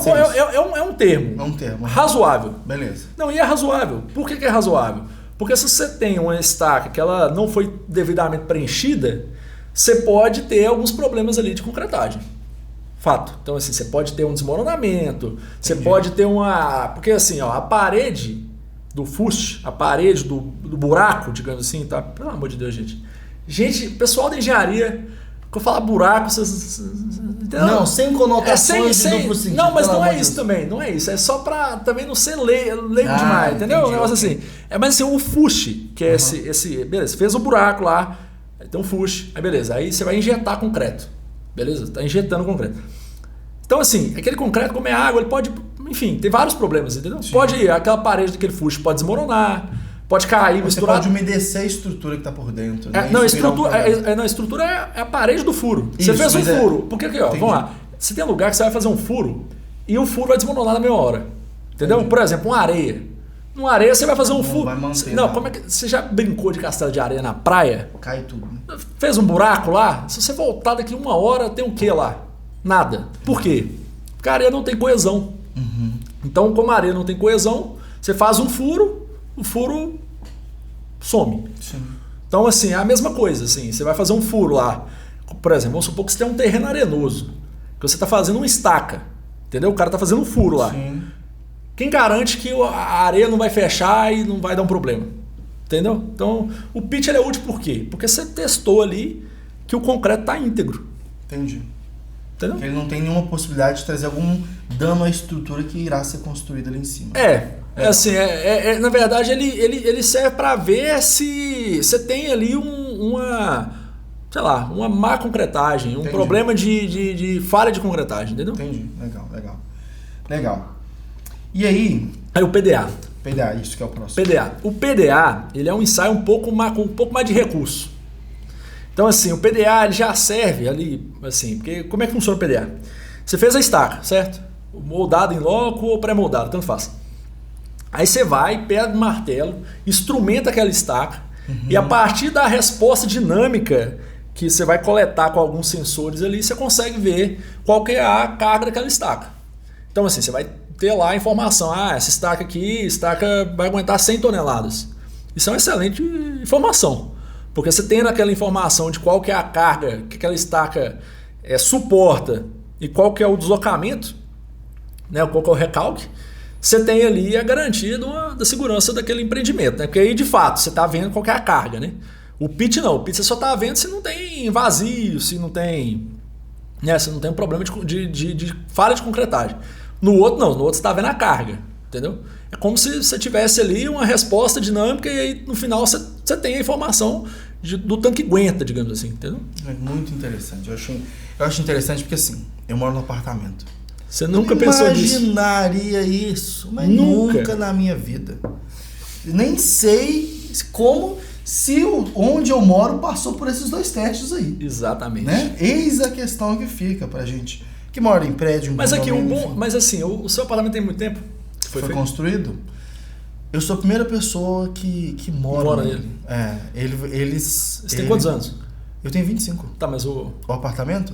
termo. É um termo. Razoável. Beleza. Não, e é razoável. Por que é razoável? Porque se você tem uma estaca que ela não foi devidamente preenchida, você pode ter alguns problemas ali de concretagem. Fato. Então, assim, você pode ter um desmoronamento, você pode ter uma... Porque, assim, ó, a parede do fuste, a parede do buraco, digamos assim, tá? Pelo amor de Deus, gente. Gente, pessoal da engenharia... Quando eu falar buraco, vocês... Não, sem conotações de duplo sentido. Não, mas não é isso também, não é isso. É só pra também não ser leigo demais, entendeu? Um negócio assim. Mas assim, o fuste, que é esse... Beleza, fez o buraco lá, tem um fuste, aí beleza. Aí você vai injetar concreto, beleza? Tá injetando concreto. Então assim, aquele concreto, como é água, ele pode... Enfim, tem vários problemas, entendeu? Sim. Aquela parede daquele fuste pode desmoronar, pode cair, misturar. Você pode umedecer a estrutura que está por dentro. Né? A estrutura é a parede do furo. Isso, você fez um furo. Porque aqui, ó, vamos lá. Você tem lugar que você vai fazer um furo e o furo vai desmoronar na mesma hora. Entendeu? Entendi. Por exemplo, uma areia. Numa areia você vai fazer um furo. Vai manter, não, como é que. Você já brincou de castelo de areia na praia? Cai tudo. Né? Fez um buraco lá? Se você voltar daqui uma hora, tem o que lá? Nada. Por quê? Porque a areia não tem coesão. Então, como a areia não tem coesão, você faz um furo, o furo some. Sim. Então, assim, é a mesma coisa. Assim, você vai fazer um furo lá. Por exemplo, vamos supor que você tem um terreno arenoso, que você está fazendo uma estaca. Entendeu? O cara está fazendo um furo lá. Sim. quem garante que a areia não vai fechar e não vai dar um problema? Entendeu? Então, o pitch ele é útil por quê? Porque você testou ali que o concreto está íntegro. Entendi. Entendeu? Ele não tem nenhuma possibilidade de trazer algum dano à estrutura que irá ser construída ali em cima. Assim, na verdade ele serve para ver se você tem ali uma má concretagem, um problema de falha de concretagem, entendeu? Entendi, legal. E aí... Aí o PDA. PDA, isso que é o próximo. PDA. O PDA, ele é um ensaio com um pouco mais de recurso. Então assim, o PDA ele já serve ali, assim, porque como é que funciona o PDA? Você fez a estaca, certo? Moldado em loco ou pré-moldado, tanto faz. Aí você vai, pega o martelo, instrumenta aquela estaca e a partir da resposta dinâmica que você vai coletar com alguns sensores ali, você consegue ver qual que é a carga daquela estaca. Então assim, você vai ter lá a informação, essa estaca vai aguentar 100 toneladas. Isso é uma excelente informação, porque você tendo aquela informação de qual que é a carga que aquela estaca suporta e qual que é o deslocamento, né, qual que é o recalque, você tem ali a garantia da segurança daquele empreendimento, né? Porque aí de fato você está vendo qual que é a carga, né? O pitch não, o pitch você só está vendo se não tem vazio, se não tem um problema de falha de concretagem. No outro não, no outro você está vendo a carga, entendeu? É como se você tivesse ali uma resposta dinâmica e aí no final você tem a informação do tanque aguenta, digamos assim, entendeu? É muito interessante, eu acho interessante porque assim, eu moro num apartamento. Você nunca pensou nisso? Imaginaria isso, mas nunca na minha vida. Nem sei como, onde eu moro passou por esses dois testes aí. Exatamente. Né? Eis a questão que fica pra gente que mora em prédio. Mas aqui, mas assim, o seu apartamento tem muito tempo? Foi construído? Eu sou a primeira pessoa que mora nele. Você tem quantos anos? Eu tenho 25. Tá, mas o apartamento?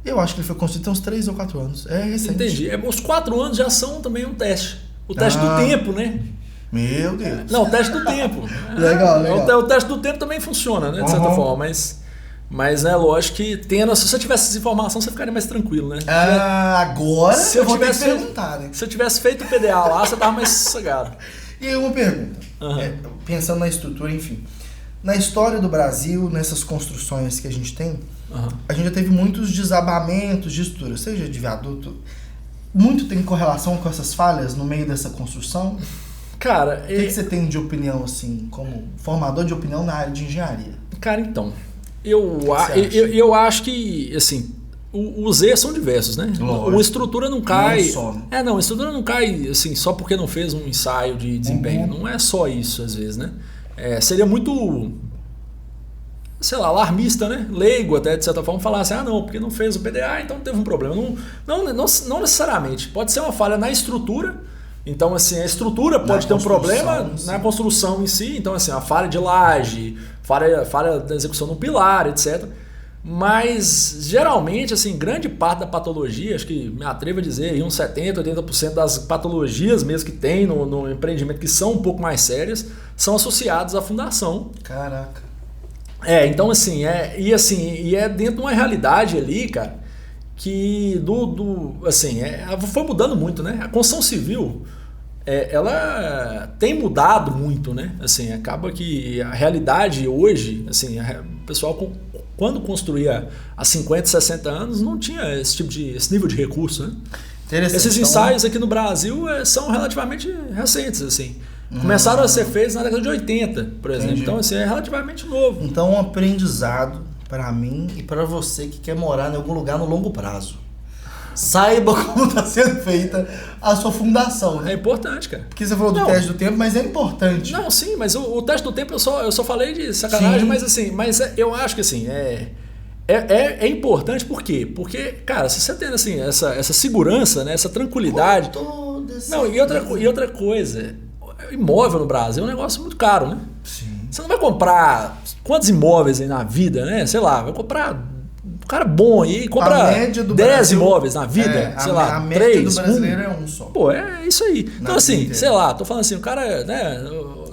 Eu acho que ele foi construído tem uns 3 ou 4 anos. É recente. Entendi. Os 4 anos já são também um teste. O teste do tempo, né? Meu Deus. Não, o teste do tempo. Legal. O teste do tempo também funciona, né? De certa forma, mas é lógico que se você tivesse essa informação, você ficaria mais tranquilo, né? Agora se eu vou ter que perguntar, né? Se eu tivesse feito o PDA lá, você tava mais sossegado. E aí uma pergunta. Pensando na estrutura, enfim. Na história do Brasil, nessas construções que a gente tem, a gente já teve muitos desabamentos de estrutura, seja de viaduto. Muito tem correlação com essas falhas no meio dessa construção? Cara, o que você tem de opinião, assim, como formador de opinião na área de engenharia? Cara, então, eu acho que, assim, os erros são diversos, né? A estrutura não cai... Não só, né? A estrutura não cai, assim, só porque não fez um ensaio de desempenho. Não é só isso, às vezes, né? Seria muito, sei lá, alarmista, né? Leigo até, de certa forma, falar assim, não, porque não fez o PDA, então teve um problema. Não necessariamente. Pode ser uma falha na estrutura. Então, assim, a estrutura pode ter um problema na construção em si. Então, assim, a falha de laje, falha da execução no pilar, etc. Mas, geralmente, assim, grande parte da patologia, acho que me atrevo a dizer, aí uns 70%, 80% das patologias mesmo que tem no empreendimento, que são um pouco mais sérias, são associadas à fundação. Caraca. Então, assim, e é dentro de uma realidade ali, cara, que foi mudando muito, né? A construção civil, ela tem mudado muito, né? Assim, acaba que a realidade hoje, assim, o pessoal quando construía há 50, 60 anos não tinha esse nível de recurso, né? Esses ensaios aqui no Brasil são relativamente recentes, assim. Começaram a ser feitos na década de 80, por exemplo. Entendi. Então, assim, é relativamente novo. Então, um aprendizado para mim e para você que quer morar em algum lugar no longo prazo. Saiba como está sendo feita a sua fundação, né? É importante, cara. Porque você falou do teste do tempo, mas é importante. Não, sim, mas o teste do tempo eu só falei de sacanagem, mas eu acho que assim, é importante por quê? Porque, cara, se você tem assim, essa segurança, né, essa tranquilidade. E outra coisa, imóvel no Brasil é um negócio muito caro, né? Sim. Você não vai comprar quantos imóveis aí na vida, né? Sei lá, vai comprar um cara bom aí, compra 10 imóveis na vida, sei lá, 3. A média do brasileiro é um só. Pô, é isso aí. Então assim, sei lá, tô falando assim, o cara, né,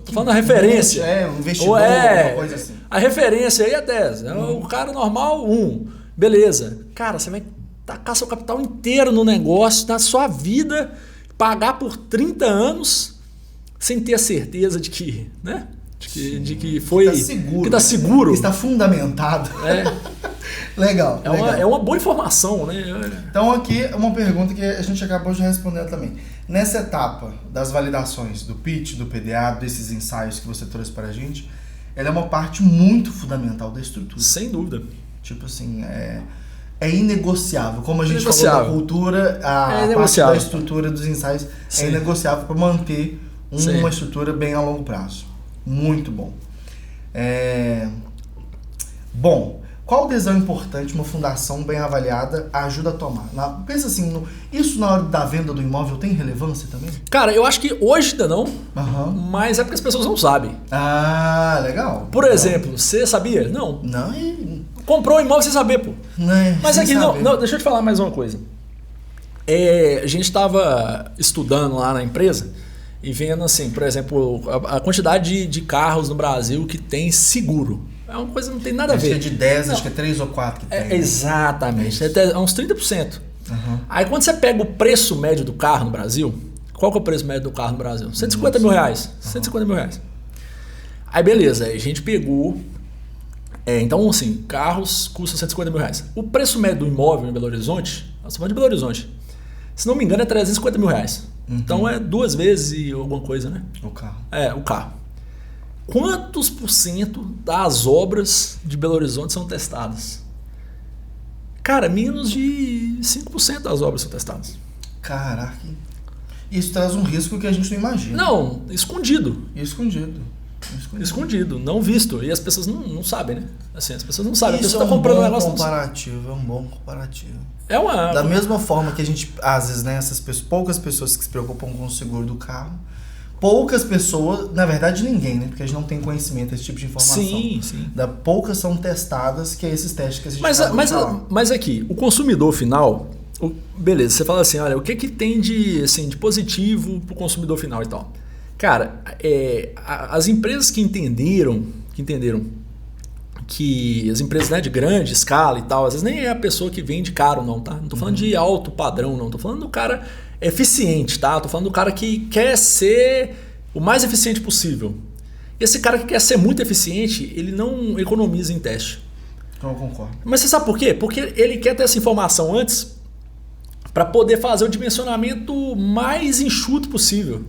tô falando a referência. Um investidor, alguma coisa assim. A referência aí é 10. O cara normal, 1. Beleza. Cara, você vai tacar seu capital inteiro no negócio, na sua vida, pagar por 30 anos sem ter a certeza de que, né? De que foi... Tá seguro. Que tá seguro. Que está fundamentado. Legal. É uma boa informação, né? Então aqui uma pergunta que a gente acabou de responder também. Nessa etapa das validações do pitch, do PDA, desses ensaios que você trouxe para a gente, ela é uma parte muito fundamental da estrutura. Sem dúvida. Tipo assim, é inegociável. Como a gente falou da cultura, a parte da estrutura dos ensaios é inegociável para manter uma estrutura bem a longo prazo. Muito bom. Bom, qual decisão importante uma fundação bem avaliada ajuda a tomar? Pensa assim, isso na hora da venda do imóvel tem relevância também? Cara, eu acho que hoje ainda não, mas é porque as pessoas não sabem. Ah, legal. Por exemplo, você sabia? Não. Não, comprou um imóvel sem saber, pô. Mas aqui, não, deixa eu te falar mais uma coisa. A gente estava estudando lá na empresa e vendo assim, por exemplo, a quantidade de carros no Brasil que tem seguro. É uma coisa que não tem nada a ver. Acho que é de 10, acho que é 3 ou 4 que tem. Exatamente, é uns 30%. Aí quando você pega o preço médio do carro no Brasil, qual que é o preço médio do carro no Brasil? 150 mil reais. 150 mil reais. Aí beleza, a gente pegou... então assim, carros custam 150 mil reais. O preço médio do imóvel em Belo Horizonte, nós estamos de Belo Horizonte, se não me engano é 350 mil reais. Então é 2 vezes e alguma coisa, né? O carro. O carro. Quantos % das obras de Belo Horizonte são testadas? Cara, menos de 5% das obras são testadas. Caraca. Isso traz um risco que a gente não imagina. Não, escondido. Escondido, não visto. E as pessoas não sabem, né? Assim, as pessoas não sabem. Isso a pessoa tá comprando um negócio. É um bom comparativo. Da mesma forma que a gente, às vezes, né, poucas pessoas que se preocupam com o seguro do carro, poucas pessoas, na verdade ninguém, né? Porque a gente não tem conhecimento desse tipo de informação. Sim. Poucas são testadas, que é esses testes que a gente mas aqui, o consumidor final, beleza, você fala assim, olha, o que tem de positivo pro consumidor final e tal? Cara, as empresas que entenderam que as empresas, né, de grande escala e tal, às vezes nem é a pessoa que vende caro não, tá? Não tô falando de alto padrão não, tô falando do cara eficiente, tá? Tô falando do cara que quer ser o mais eficiente possível. E esse cara que quer ser muito eficiente, ele não economiza em teste. Eu concordo. Mas você sabe por quê? Porque ele quer ter essa informação antes para poder fazer o dimensionamento mais enxuto possível.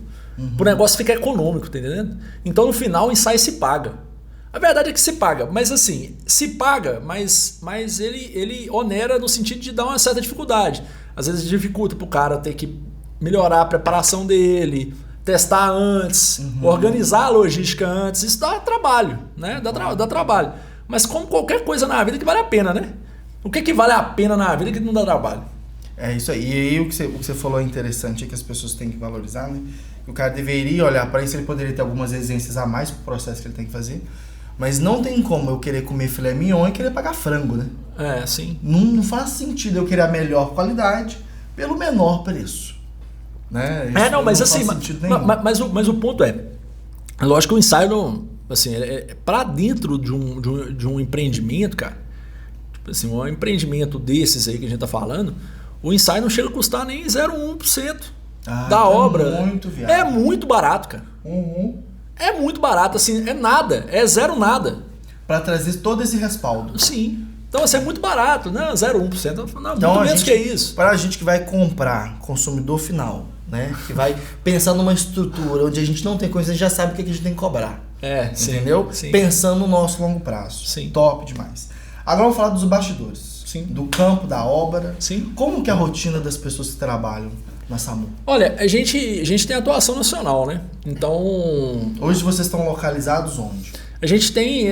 Para o negócio ficar econômico, tá entendendo? Então no final o ensaio se paga. A verdade é que se paga, mas assim, se paga, mas ele onera no sentido de dar uma certa dificuldade. Às vezes dificulta para o cara ter que melhorar a preparação dele, testar antes, organizar a logística antes. Isso dá trabalho, né? Dá trabalho. Mas como qualquer coisa na vida que vale a pena, né? O que vale a pena na vida que não dá trabalho? É isso aí. E aí o que você falou é interessante, é que as pessoas têm que valorizar, né? Que o cara deveria olhar para isso, ele poderia ter algumas exigências a mais pro processo que ele tem que fazer. Mas não tem como eu querer comer filé mignon e querer pagar frango, né? Sim. Não faz sentido eu querer a melhor qualidade pelo menor preço. Né? Mas assim, mas o ponto lógico que o ensaio não, assim, para dentro de um empreendimento, cara, tipo assim, um empreendimento desses aí que a gente tá falando, o ensaio não chega a custar nem 0,1% da obra. Muito viável. É muito barato, cara. É muito barato, assim, é nada, é zero nada. Para trazer todo esse respaldo. Sim. Então, assim, é muito barato, né? 0,1%. Não, então, muito menos que isso. Para a gente que vai comprar, consumidor final, né? Que vai pensar numa estrutura onde a gente não tem coisa, a gente já sabe o que a gente tem que cobrar. Entendeu? Sim. Pensando no nosso longo prazo. Sim. Top demais. Agora vamos falar dos bastidores. Sim. Do campo, da obra. Sim. Como que é a rotina das pessoas que trabalham na SAMU? Olha, a gente tem atuação nacional, né? Então... Hoje vocês estão localizados onde? A gente tem...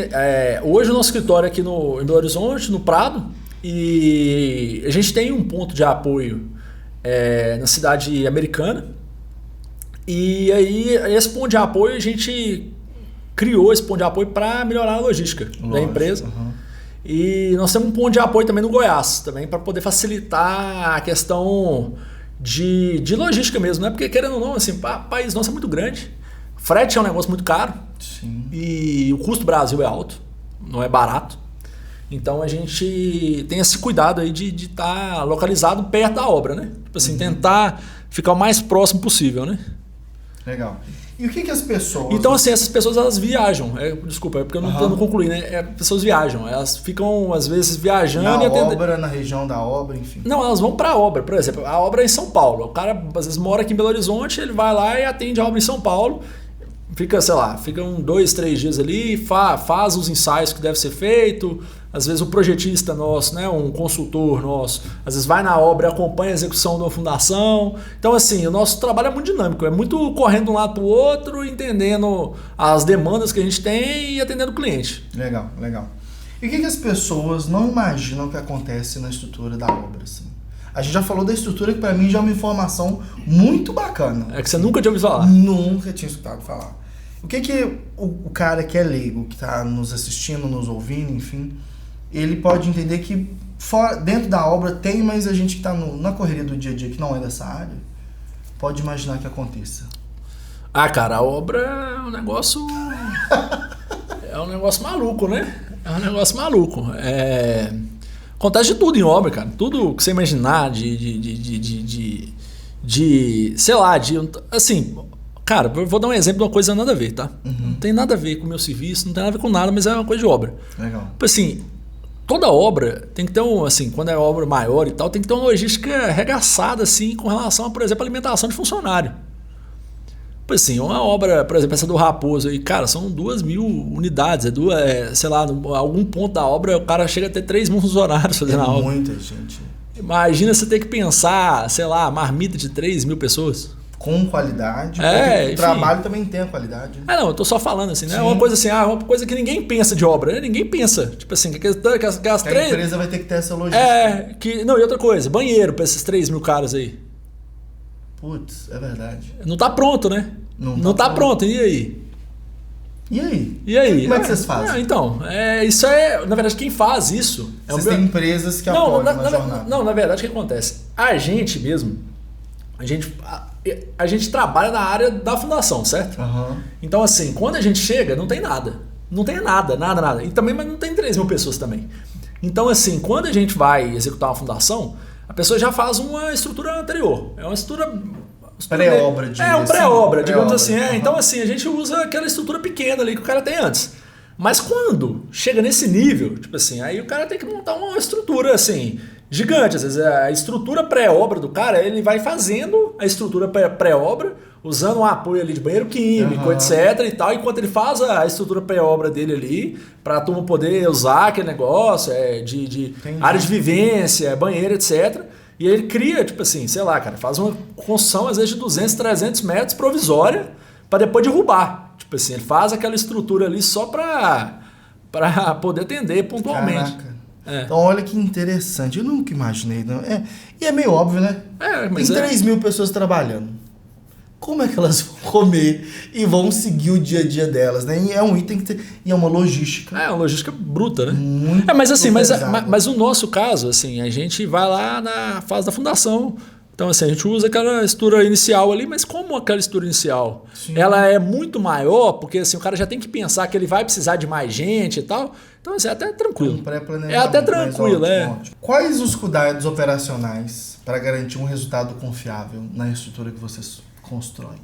hoje o nosso escritório aqui em Belo Horizonte, no Prado, e a gente tem um ponto de apoio na cidade americana. E aí, esse ponto de apoio, a gente criou esse ponto de apoio para melhorar a logística da empresa. E nós temos um ponto de apoio também no Goiás, também para poder facilitar a questão de logística mesmo, né? Porque querendo ou não, assim, o país nosso é muito grande, frete é um negócio muito caro. Sim. E o custo do Brasil é alto, não é barato. Então a gente tem esse cuidado aí de estar localizado perto da obra, né? Tipo assim, tentar ficar o mais próximo possível, né? Legal. E o que as pessoas... Então, assim, essas pessoas, elas viajam. Desculpa, é porque eu não concluí, né? Pessoas viajam. Elas ficam, às vezes, viajando... Na obra, na região da obra, enfim. Não, elas vão pra obra. Por exemplo, a obra é em São Paulo. O cara, às vezes, mora aqui em Belo Horizonte, ele vai lá e atende a obra em São Paulo. Fica, sei lá, fica 2, 3 dias ali, faz os ensaios que deve ser feito. Às vezes o projetista nosso, né, um consultor nosso, às vezes vai na obra e acompanha a execução de uma fundação. Então, assim, o nosso trabalho é muito dinâmico, é muito correndo de um lado para o outro, entendendo as demandas que a gente tem e atendendo o cliente. Legal, legal. E o que as pessoas não imaginam que acontece na estrutura da obra, assim? A gente já falou da estrutura, que para mim já é uma informação muito bacana. É que você nunca tinha ouvido falar? Nunca tinha escutado falar. O que o cara que é leigo, que está nos assistindo, nos ouvindo, enfim, ele pode entender que dentro da obra tem, mas a gente que está na correria do dia a dia, que não é dessa área, pode imaginar que aconteça. Ah, cara, a obra é um negócio... é um negócio maluco, né? É um negócio maluco. Acontece de tudo em obra, cara. Tudo que você imaginar sei lá, assim... Cara, eu vou dar um exemplo de uma coisa nada a ver, tá? Não tem nada a ver com o meu serviço, não tem nada a ver com nada, mas é uma coisa de obra. Legal. Tipo assim, toda obra tem que ter assim, quando é obra maior e tal, tem que ter uma logística arregaçada, assim, com relação a, por exemplo, alimentação de funcionário. Tipo assim, uma obra, por exemplo, essa do Raposo aí, cara, são 2.000 unidades, sei lá, em algum ponto da obra o cara chega a ter 3.000 funcionários fazendo a obra. Muita gente. Imagina você ter que pensar, sei lá, marmita de 3.000 pessoas. Com qualidade, porque o trabalho também tem a qualidade. Né? Não, eu tô só falando assim, né? Uma coisa assim, uma coisa que ninguém pensa de obra, né? Ninguém pensa. Tipo assim, que as três... A empresa vai ter que ter essa logística. E outra coisa, banheiro pra esses 3.000 caras aí. Putz, é verdade. Não tá pronto, né? Não tá pronto, e aí? E aí? E aí? Como é que vocês fazem? Então, isso é... Na verdade, quem faz isso... Vocês têm empresas que apoiam na jornada. Não, na verdade, o que acontece? A gente mesmo... A gente trabalha na área da fundação, certo? Então, assim, quando a gente chega, não tem nada. Não tem nada. E também, mas não tem 3.000 pessoas também. Então, assim, quando a gente vai executar uma fundação, a pessoa já faz uma estrutura anterior. É uma estrutura pré-obra. Um pré-obra, digamos assim. Então, assim, a gente usa aquela estrutura pequena ali que o cara tem antes. Mas quando chega nesse nível, tipo assim, aí o cara tem que montar uma estrutura, assim... gigante. Às vezes a estrutura pré-obra do cara, ele vai fazendo a estrutura pré-obra, usando um apoio ali de banheiro químico, etc e tal, enquanto ele faz a estrutura pré-obra dele ali, para a turma poder usar aquele negócio, de área de vivência, banheiro, etc. E ele cria, tipo assim, sei lá, cara, faz uma construção às vezes de 200, 300 metros provisória, para depois derrubar. Tipo assim, ele faz aquela estrutura ali só para poder atender pontualmente. Caraca. Então olha que interessante, eu nunca imaginei, não. E é meio óbvio, né? Mas tem 3.000 pessoas trabalhando. Como é que elas vão comer e vão seguir o dia a dia delas, né? E é um item que e é uma logística. É uma logística bruta, né? Muito mas assim, pesada. mas o nosso caso, assim, a gente vai lá na fase da fundação. Então, assim, a gente usa aquela estrutura inicial ali, mas como aquela estrutura inicial? Sim. Ela é muito maior, porque assim, o cara já tem que pensar que ele vai precisar de mais gente e tal. Então, assim, é até tranquilo. É até tranquilo, ótimo. Quais os cuidados operacionais para garantir um resultado confiável na estrutura que vocês constroem?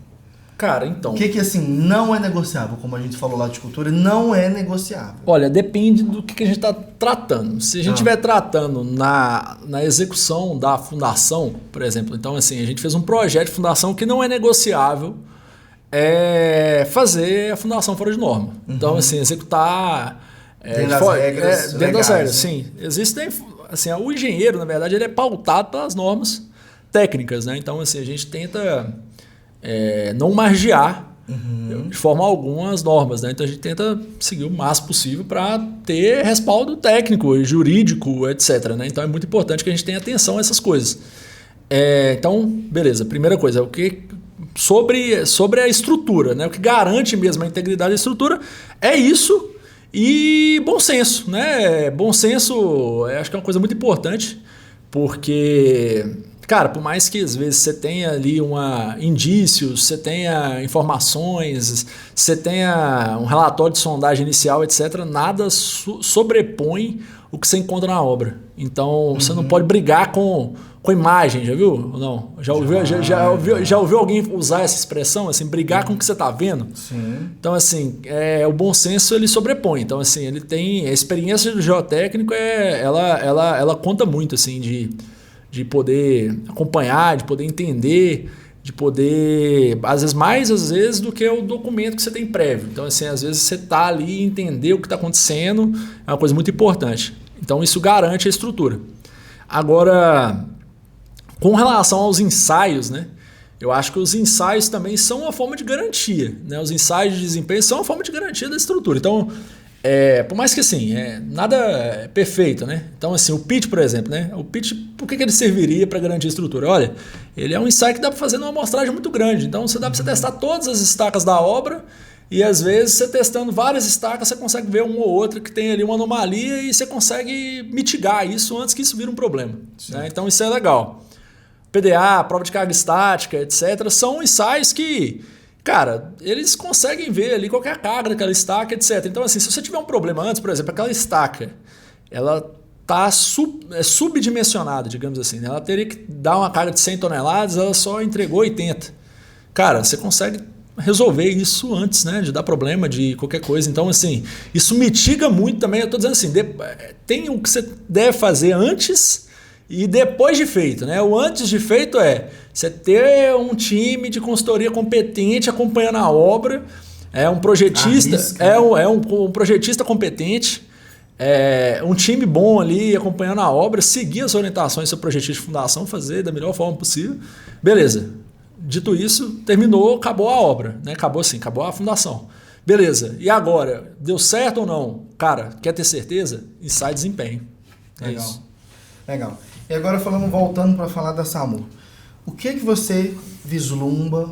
Cara, então... O que assim, não é negociável, como a gente falou lá de cultura, não é negociável? Olha, depende do que a gente está tratando. Se a gente estiver tratando na execução da fundação, por exemplo, então assim, a gente fez um projeto de fundação que não é negociável, fazer a fundação fora de norma. Então, assim, executar... dentro das regras dentro das regras, né? sim. Existem... Assim, o engenheiro, na verdade, ele é pautado pelas normas técnicas, né? Então, assim, a gente tenta... não margear de forma alguma as normas, né? Então a gente tenta seguir o máximo possível para ter respaldo técnico, jurídico, etc. Né? Então é muito importante que a gente tenha atenção a essas coisas. Então, beleza. Primeira coisa, sobre a estrutura, né? O que garante mesmo a integridade da estrutura é isso e bom senso, né? Bom senso, acho que é uma coisa muito importante, porque... Cara, por mais que às vezes você tenha ali indícios, você tenha informações, você tenha um relatório de sondagem inicial, etc., nada sobrepõe o que você encontra na obra. Então, você não pode brigar com com imagem, já viu? Não? Já ouviu alguém usar essa expressão, assim, brigar com o que você está vendo? Sim. Então, assim, o bom senso ele sobrepõe. Então, assim, ele tem a experiência do geotécnico, ela conta muito, assim, de poder acompanhar, de poder entender, de poder, às vezes do que o documento que você tem prévio. Então, assim, às vezes você está ali e entender o que está acontecendo é uma coisa muito importante. Então, isso garante a estrutura. Agora, com relação aos ensaios, né? Eu acho que os ensaios também são uma forma de garantia, né? Os ensaios de desempenho são uma forma de garantia da estrutura. Então, por mais que assim, nada é perfeito, né? Então, assim, o pitch, por exemplo, né? O pitch, por que ele serviria para garantir a estrutura? Olha, ele é um ensaio que dá para fazer numa amostragem muito grande. Então, dá para você testar todas as estacas da obra e, às vezes, você testando várias estacas, você consegue ver uma ou outra que tem ali uma anomalia e você consegue mitigar isso antes que isso vire um problema. Né? Então, isso é legal. PDA, prova de carga estática, etc. São ensaios que, cara, eles conseguem ver ali qual que é a carga daquela estaca, etc. Então, assim, se você tiver um problema antes, por exemplo, aquela estaca, ela está subdimensionada, digamos assim. Né? Ela teria que dar uma carga de 100 toneladas, ela só entregou 80. Cara, você consegue resolver isso antes, né, de dar problema, de qualquer coisa. Então, assim, isso mitiga muito também. Eu estou dizendo assim, tem o que você deve fazer antes e depois de feito, né? O antes de feito você ter um time de consultoria competente acompanhando a obra, um projetista, um projetista competente, um time bom ali acompanhando a obra, seguir as orientações do seu projetista de fundação, fazer da melhor forma possível. Beleza. Dito isso, terminou, acabou a obra, né? Acabou a fundação. Beleza. E agora, deu certo ou não? Cara, quer ter certeza? Ensaio de desempenho. Legal. Isso. Legal. E agora voltando para falar da SAMU. O que você vislumbra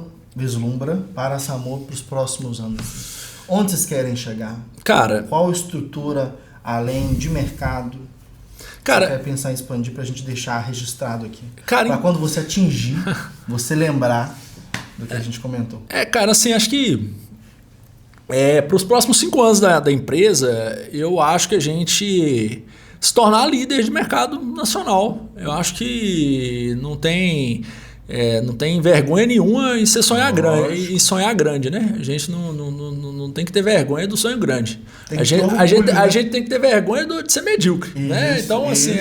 para a SAMU para os próximos anos? Onde vocês querem chegar? Cara, qual estrutura além de mercado? Você quer pensar em expandir para a gente deixar registrado aqui? Para quando você atingir, você lembrar do que a gente comentou. Cara, assim, acho que para os próximos 5 anos da empresa, eu acho que a gente se tornar líder de mercado nacional. Eu acho que não tem vergonha nenhuma em sonhar grande, né? A gente não tem que ter vergonha do sonho grande. A gente tem que ter vergonha de ser medíocre, né? Então, assim,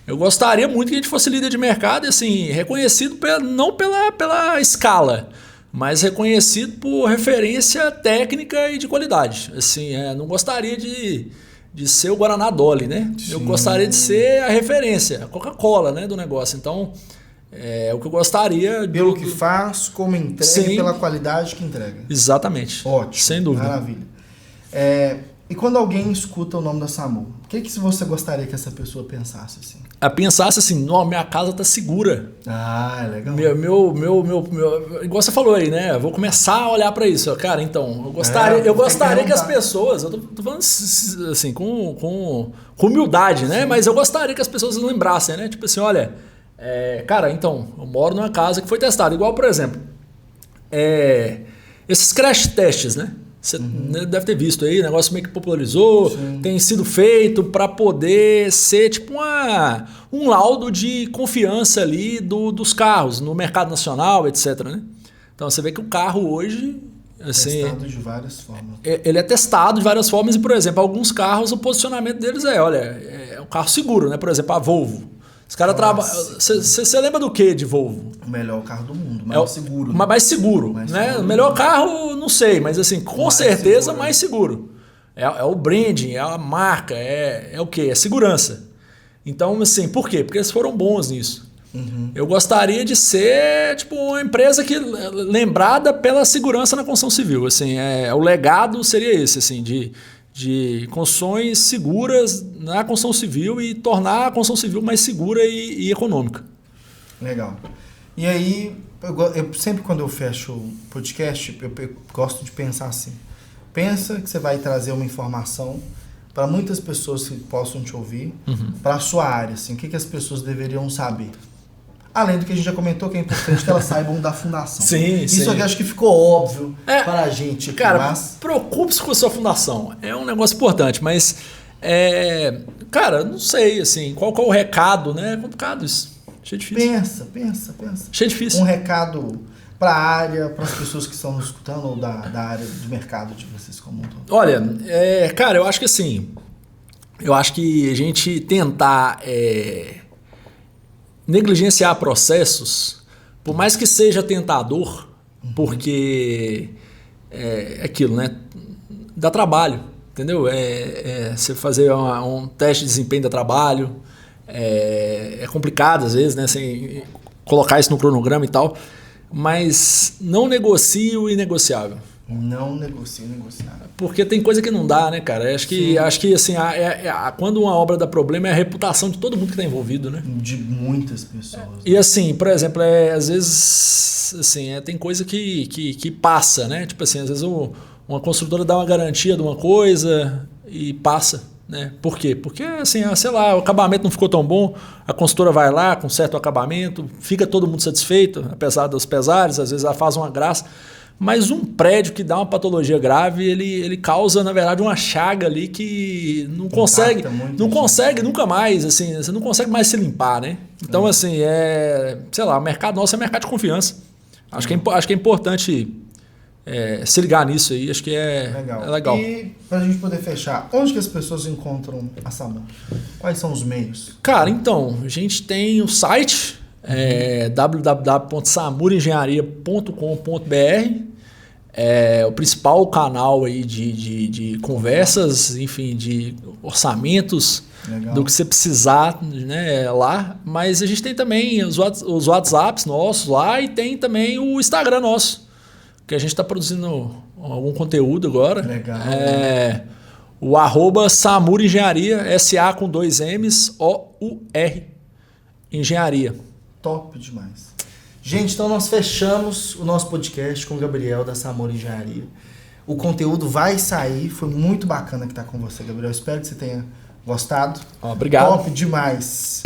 eu gostaria muito que a gente fosse líder de mercado e, assim, reconhecido não pela escala, mas reconhecido por referência técnica e de qualidade. Assim, não gostaria de ser o Guaraná Dolly, né? Sim. Eu gostaria de ser a referência, a Coca-Cola, né, do negócio. Então, o que eu gostaria... Pelo que faz, como entrega e pela qualidade que entrega. Exatamente. Ótimo. Sem dúvida. Maravilha. E quando alguém escuta o nome da SAMU, o que você gostaria que essa pessoa pensasse assim? Pensasse assim, minha casa tá segura. É legal. Igual você falou aí, né? Eu vou começar a olhar para isso. Cara, então, eu gostaria que as pessoas, eu tô falando assim, com humildade, né? Mas eu gostaria que as pessoas lembrassem, né? Tipo assim, olha, cara, então, eu moro numa casa que foi testada. Igual, por exemplo, esses crash tests, né? Você deve ter visto aí, o negócio meio que popularizou, tem sido feito para poder ser tipo um laudo de confiança ali dos carros no mercado nacional, etc. Né? Então você vê que o carro hoje... Assim, testado de várias formas. Ele é testado de várias formas e, por exemplo, alguns carros, o posicionamento deles é um carro seguro, né? Por exemplo, a Volvo. Os caras trabalham. Você lembra do que de Volvo? O melhor carro do mundo, mais seguro. Mais seguro, né? O melhor carro, não sei, mas assim, com certeza seguro, mais seguro. É o branding, é a marca, é o quê? É segurança. Então, assim, por quê? Porque eles foram bons nisso. Eu gostaria de ser tipo uma empresa lembrada pela segurança na construção civil. Assim, o legado seria esse, assim, de construções seguras na construção civil e tornar a construção civil mais segura e econômica. Legal. E aí, eu sempre quando eu fecho o podcast, eu gosto de pensar assim. Pensa que você vai trazer uma informação para muitas pessoas que possam te ouvir, para a sua área. Assim, o que as pessoas deveriam saber? Além do que a gente já comentou, que é importante que elas saibam da fundação. Isso aqui acho que ficou óbvio para a gente. Cara, preocupe-se com a sua fundação. É um negócio importante, mas Cara, não sei, assim, qual é o recado, né? É complicado isso. Achei difícil. Pensa. Achei difícil. Um recado para a área, para as pessoas que estão nos escutando ou da área de mercado de vocês como um todo. Olha, cara, eu acho que assim, a gente tentar negligenciar processos, por mais que seja tentador, porque é aquilo, né? Dá trabalho, entendeu? Você fazer um teste de desempenho dá trabalho, é complicado às vezes, né? Sem colocar isso no cronograma e tal, mas não negocie o inegociável. Não negocie negociável. Porque tem coisa que não dá, né, cara? Acho que assim, quando uma obra dá problema é a reputação de todo mundo que está envolvido, né? De muitas pessoas. E assim, por exemplo, às vezes assim, tem coisa que passa, né? Tipo assim, às vezes uma construtora dá uma garantia de uma coisa e passa, né? Por quê? Porque assim, sei lá, o acabamento não ficou tão bom, a construtora vai lá com certo acabamento, fica todo mundo satisfeito, apesar dos pesares, às vezes ela faz uma graça. Mas um prédio que dá uma patologia grave, ele causa, na verdade, uma chaga ali que não consegue nunca mais, assim, você não consegue mais se limpar, né? Então, assim, sei lá, o mercado nosso é mercado de confiança. Acho que é importante se ligar nisso aí, acho que é legal. E pra gente poder fechar, onde que as pessoas encontram a SAMUR? Quais são os meios? Cara, então, a gente tem o site, www.samurengenharia.com.br, o principal canal aí de conversas, enfim, de orçamentos. Legal. Do que você precisar, né, lá. Mas a gente tem também os WhatsApps nossos lá e tem também o Instagram nosso, que a gente está produzindo algum conteúdo agora. Legal. O @Samur Engenharia, SA com 2 M's, OUR Engenharia. Top demais. Gente, então nós fechamos o nosso podcast com o Gabriel da Samur Engenharia. O conteúdo vai sair, foi muito bacana que tá com você, Gabriel. Espero que você tenha gostado. Obrigado. Top demais.